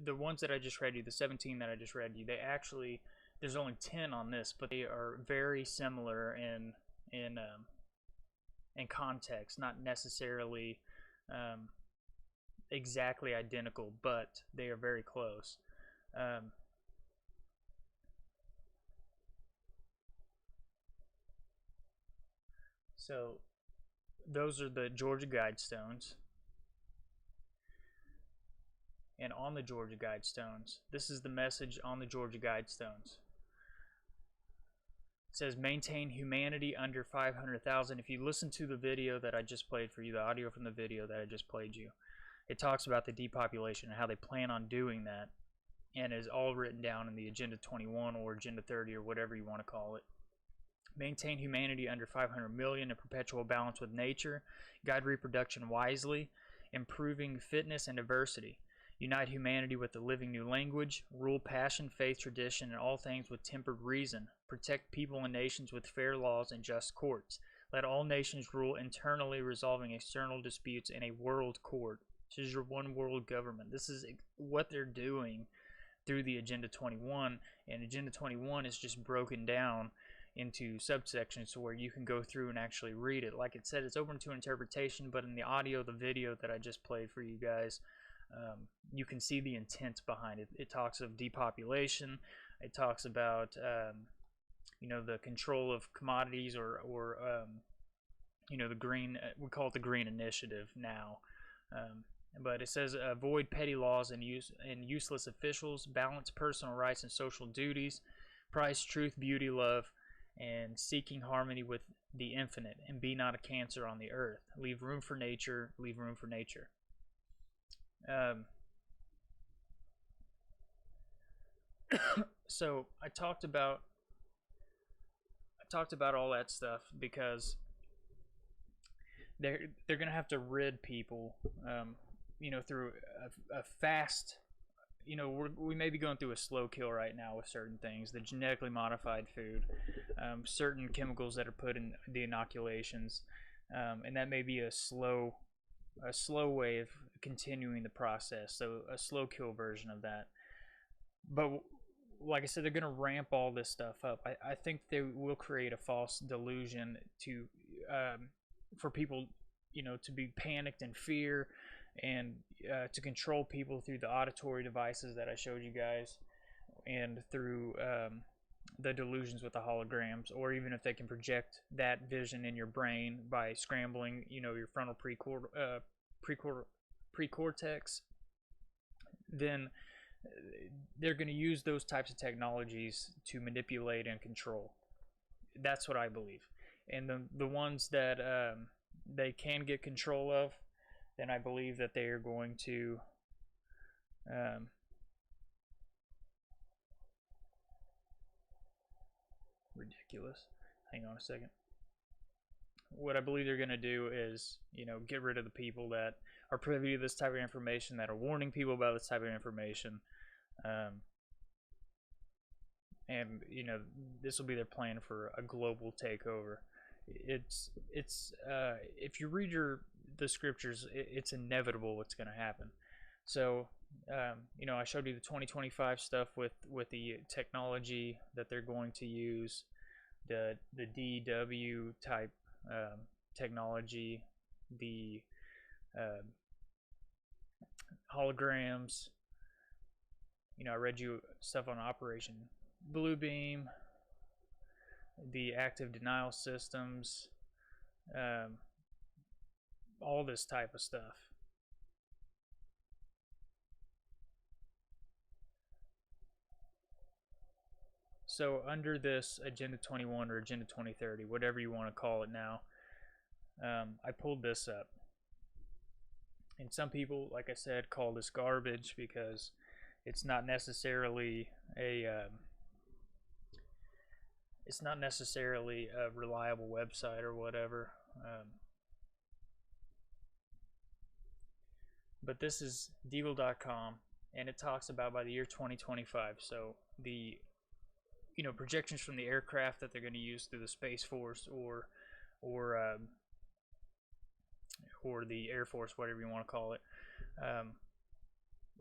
the ones that I just read you, the 17 that I just read you, they actually, there's only 10 on this, but they are very similar in context, not necessarily exactly identical, but they are very close. So those are the Georgia Guidestones. And on the Georgia Guidestones, this is the message on the Georgia Guidestones. It says, maintain humanity under 500,000. If you listen to the video that I just played for you, the audio from the video that I just played you, it talks about the depopulation and how they plan on doing that, and is all written down in the Agenda 21 or Agenda 30 or whatever you want to call it. Maintain humanity under 500 million in perpetual balance with nature, guide reproduction wisely, improving fitness and diversity. Unite humanity with the living new language, rule passion, faith, tradition, and all things with tempered reason. Protect people and nations with fair laws and just courts. Let all nations rule internally, resolving external disputes in a world court. This is your one world government. This is what they're doing through the Agenda 21, and Agenda 21 is just broken down into subsections to where you can go through and actually read it. Like it said, it's open to interpretation, but in the audio, the video that I just played for you guys, you can see the intent behind it. It talks of depopulation. It talks about the control of commodities, or the green. We call it the Green Initiative now. But it says avoid petty laws and useless officials. Balance personal rights and social duties. Prize truth, beauty, love, and seeking harmony with the infinite. And be not a cancer on the earth. Leave room for nature. Leave room for nature. So I talked about all that stuff because they're gonna have to rid people, through a fast. We may be going through a slow kill right now with certain things, the genetically modified food, certain chemicals that are put in the inoculations, and that may be a slow way of continuing the process, so a slow kill version of that. But like I said, they're going to ramp all this stuff up. I think they will create a false delusion for people, to be panicked and fear, and to control people through the auditory devices that I showed you guys, and through the delusions with the holograms, or even if they can project that vision in your brain by scrambling, your frontal precortex, then they're going to use those types of technologies to manipulate and control. That's what I believe. And the ones that they can get control of, then I believe that they are going to ridiculous. Hang on a second. What I believe they're going to do is, get rid of the people that are privy to this type of information, that are warning people about this type of information. And, this will be their plan for a global takeover. It's if you read the scriptures, it's inevitable what's going to happen. So, I showed you the 2025 stuff with the technology that they're going to use, the DW type technology, the holograms. I read you stuff on Operation Bluebeam, the active denial systems, all this type of stuff. So under this Agenda 21 or Agenda 2030, whatever you want to call it now, I pulled this up. And some people, like I said, call this garbage because it's not necessarily a reliable website or whatever. But this is Deagle.com, and it talks about by the year 2025. So the projections from the aircraft that they're going to use through the Space Force or the Air Force, whatever you want to call it.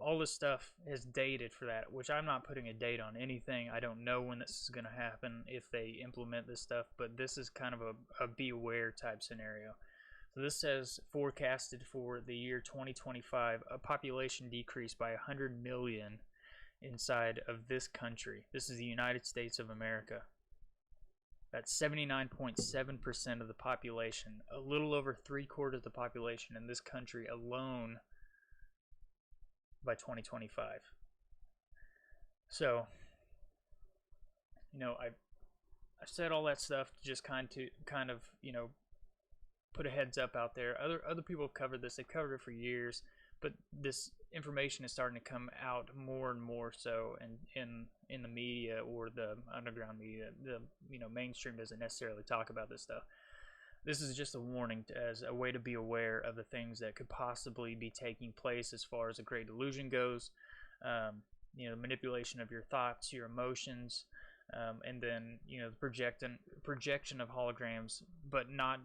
all this stuff is dated for that, which I'm not putting a date on anything. I don't know when this is going to happen, if they implement this stuff, but this is kind of a be aware type scenario. So this says forecasted for the year 2025, a population decrease by 100 million inside of this country. This is the United States of America. That's 79.7% of the population, a little over 3/4 of the population in this country alone by 2025. So, you know, I said all that stuff to just kind of, you know, put a heads up out there. Other people have covered this. They've covered it for years, but this information is starting to come out more and more so in the media or the underground media. The, you know, mainstream doesn't necessarily talk about this stuff. This is just a warning as a way to be aware of the things that could possibly be taking place as far as a great delusion goes. You know, the manipulation of your thoughts, your emotions, and then, you know, the projection of holograms, but not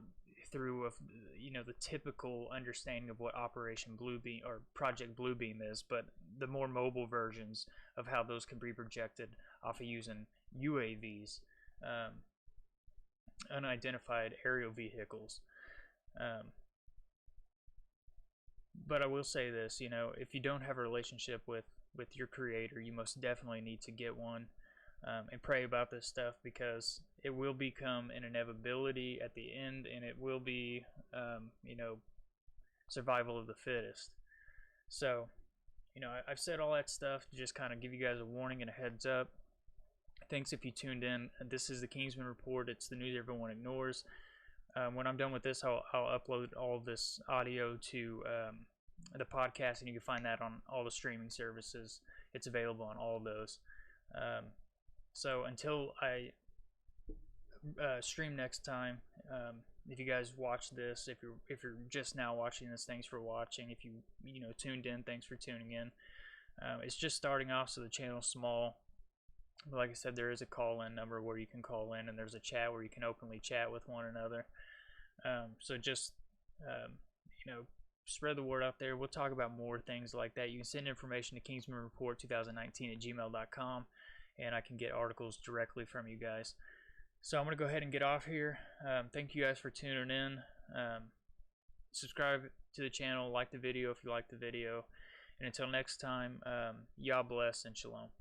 through you know, the typical understanding of what Operation Bluebeam or Project Bluebeam is, but the more mobile versions of how those can be projected off of using UAVs, unidentified aerial vehicles. But I will say this, you know, if you don't have a relationship with your creator, you most definitely need to get one, and pray about this stuff, because it will become an inevitability at the end, and it will be, you know, survival of the fittest. So, you know, I've said all that stuff to just kind of give you guys a warning and a heads up. Thanks if you tuned in. This is the Kingsman Report. It's the news everyone ignores. When I'm done with this, I'll upload all of this audio to the podcast, and you can find that on all the streaming services. It's available on all of those. So until I stream next time, if you guys watch this, if you're just now watching this, thanks for watching. If you know, tuned in, thanks for tuning in. It's just starting off, so the channel's small. But like I said, there is a call-in number where you can call in, and there's a chat where you can openly chat with one another. So just you know, spread the word out there. We'll talk about more things like that. You can send information to kingsmanreport2019@gmail.com, and I can get articles directly from you guys. So I'm going to go ahead and get off here. Thank you guys for tuning in. Subscribe to the channel, like the video if you like the video. And until next time, Yah bless and shalom.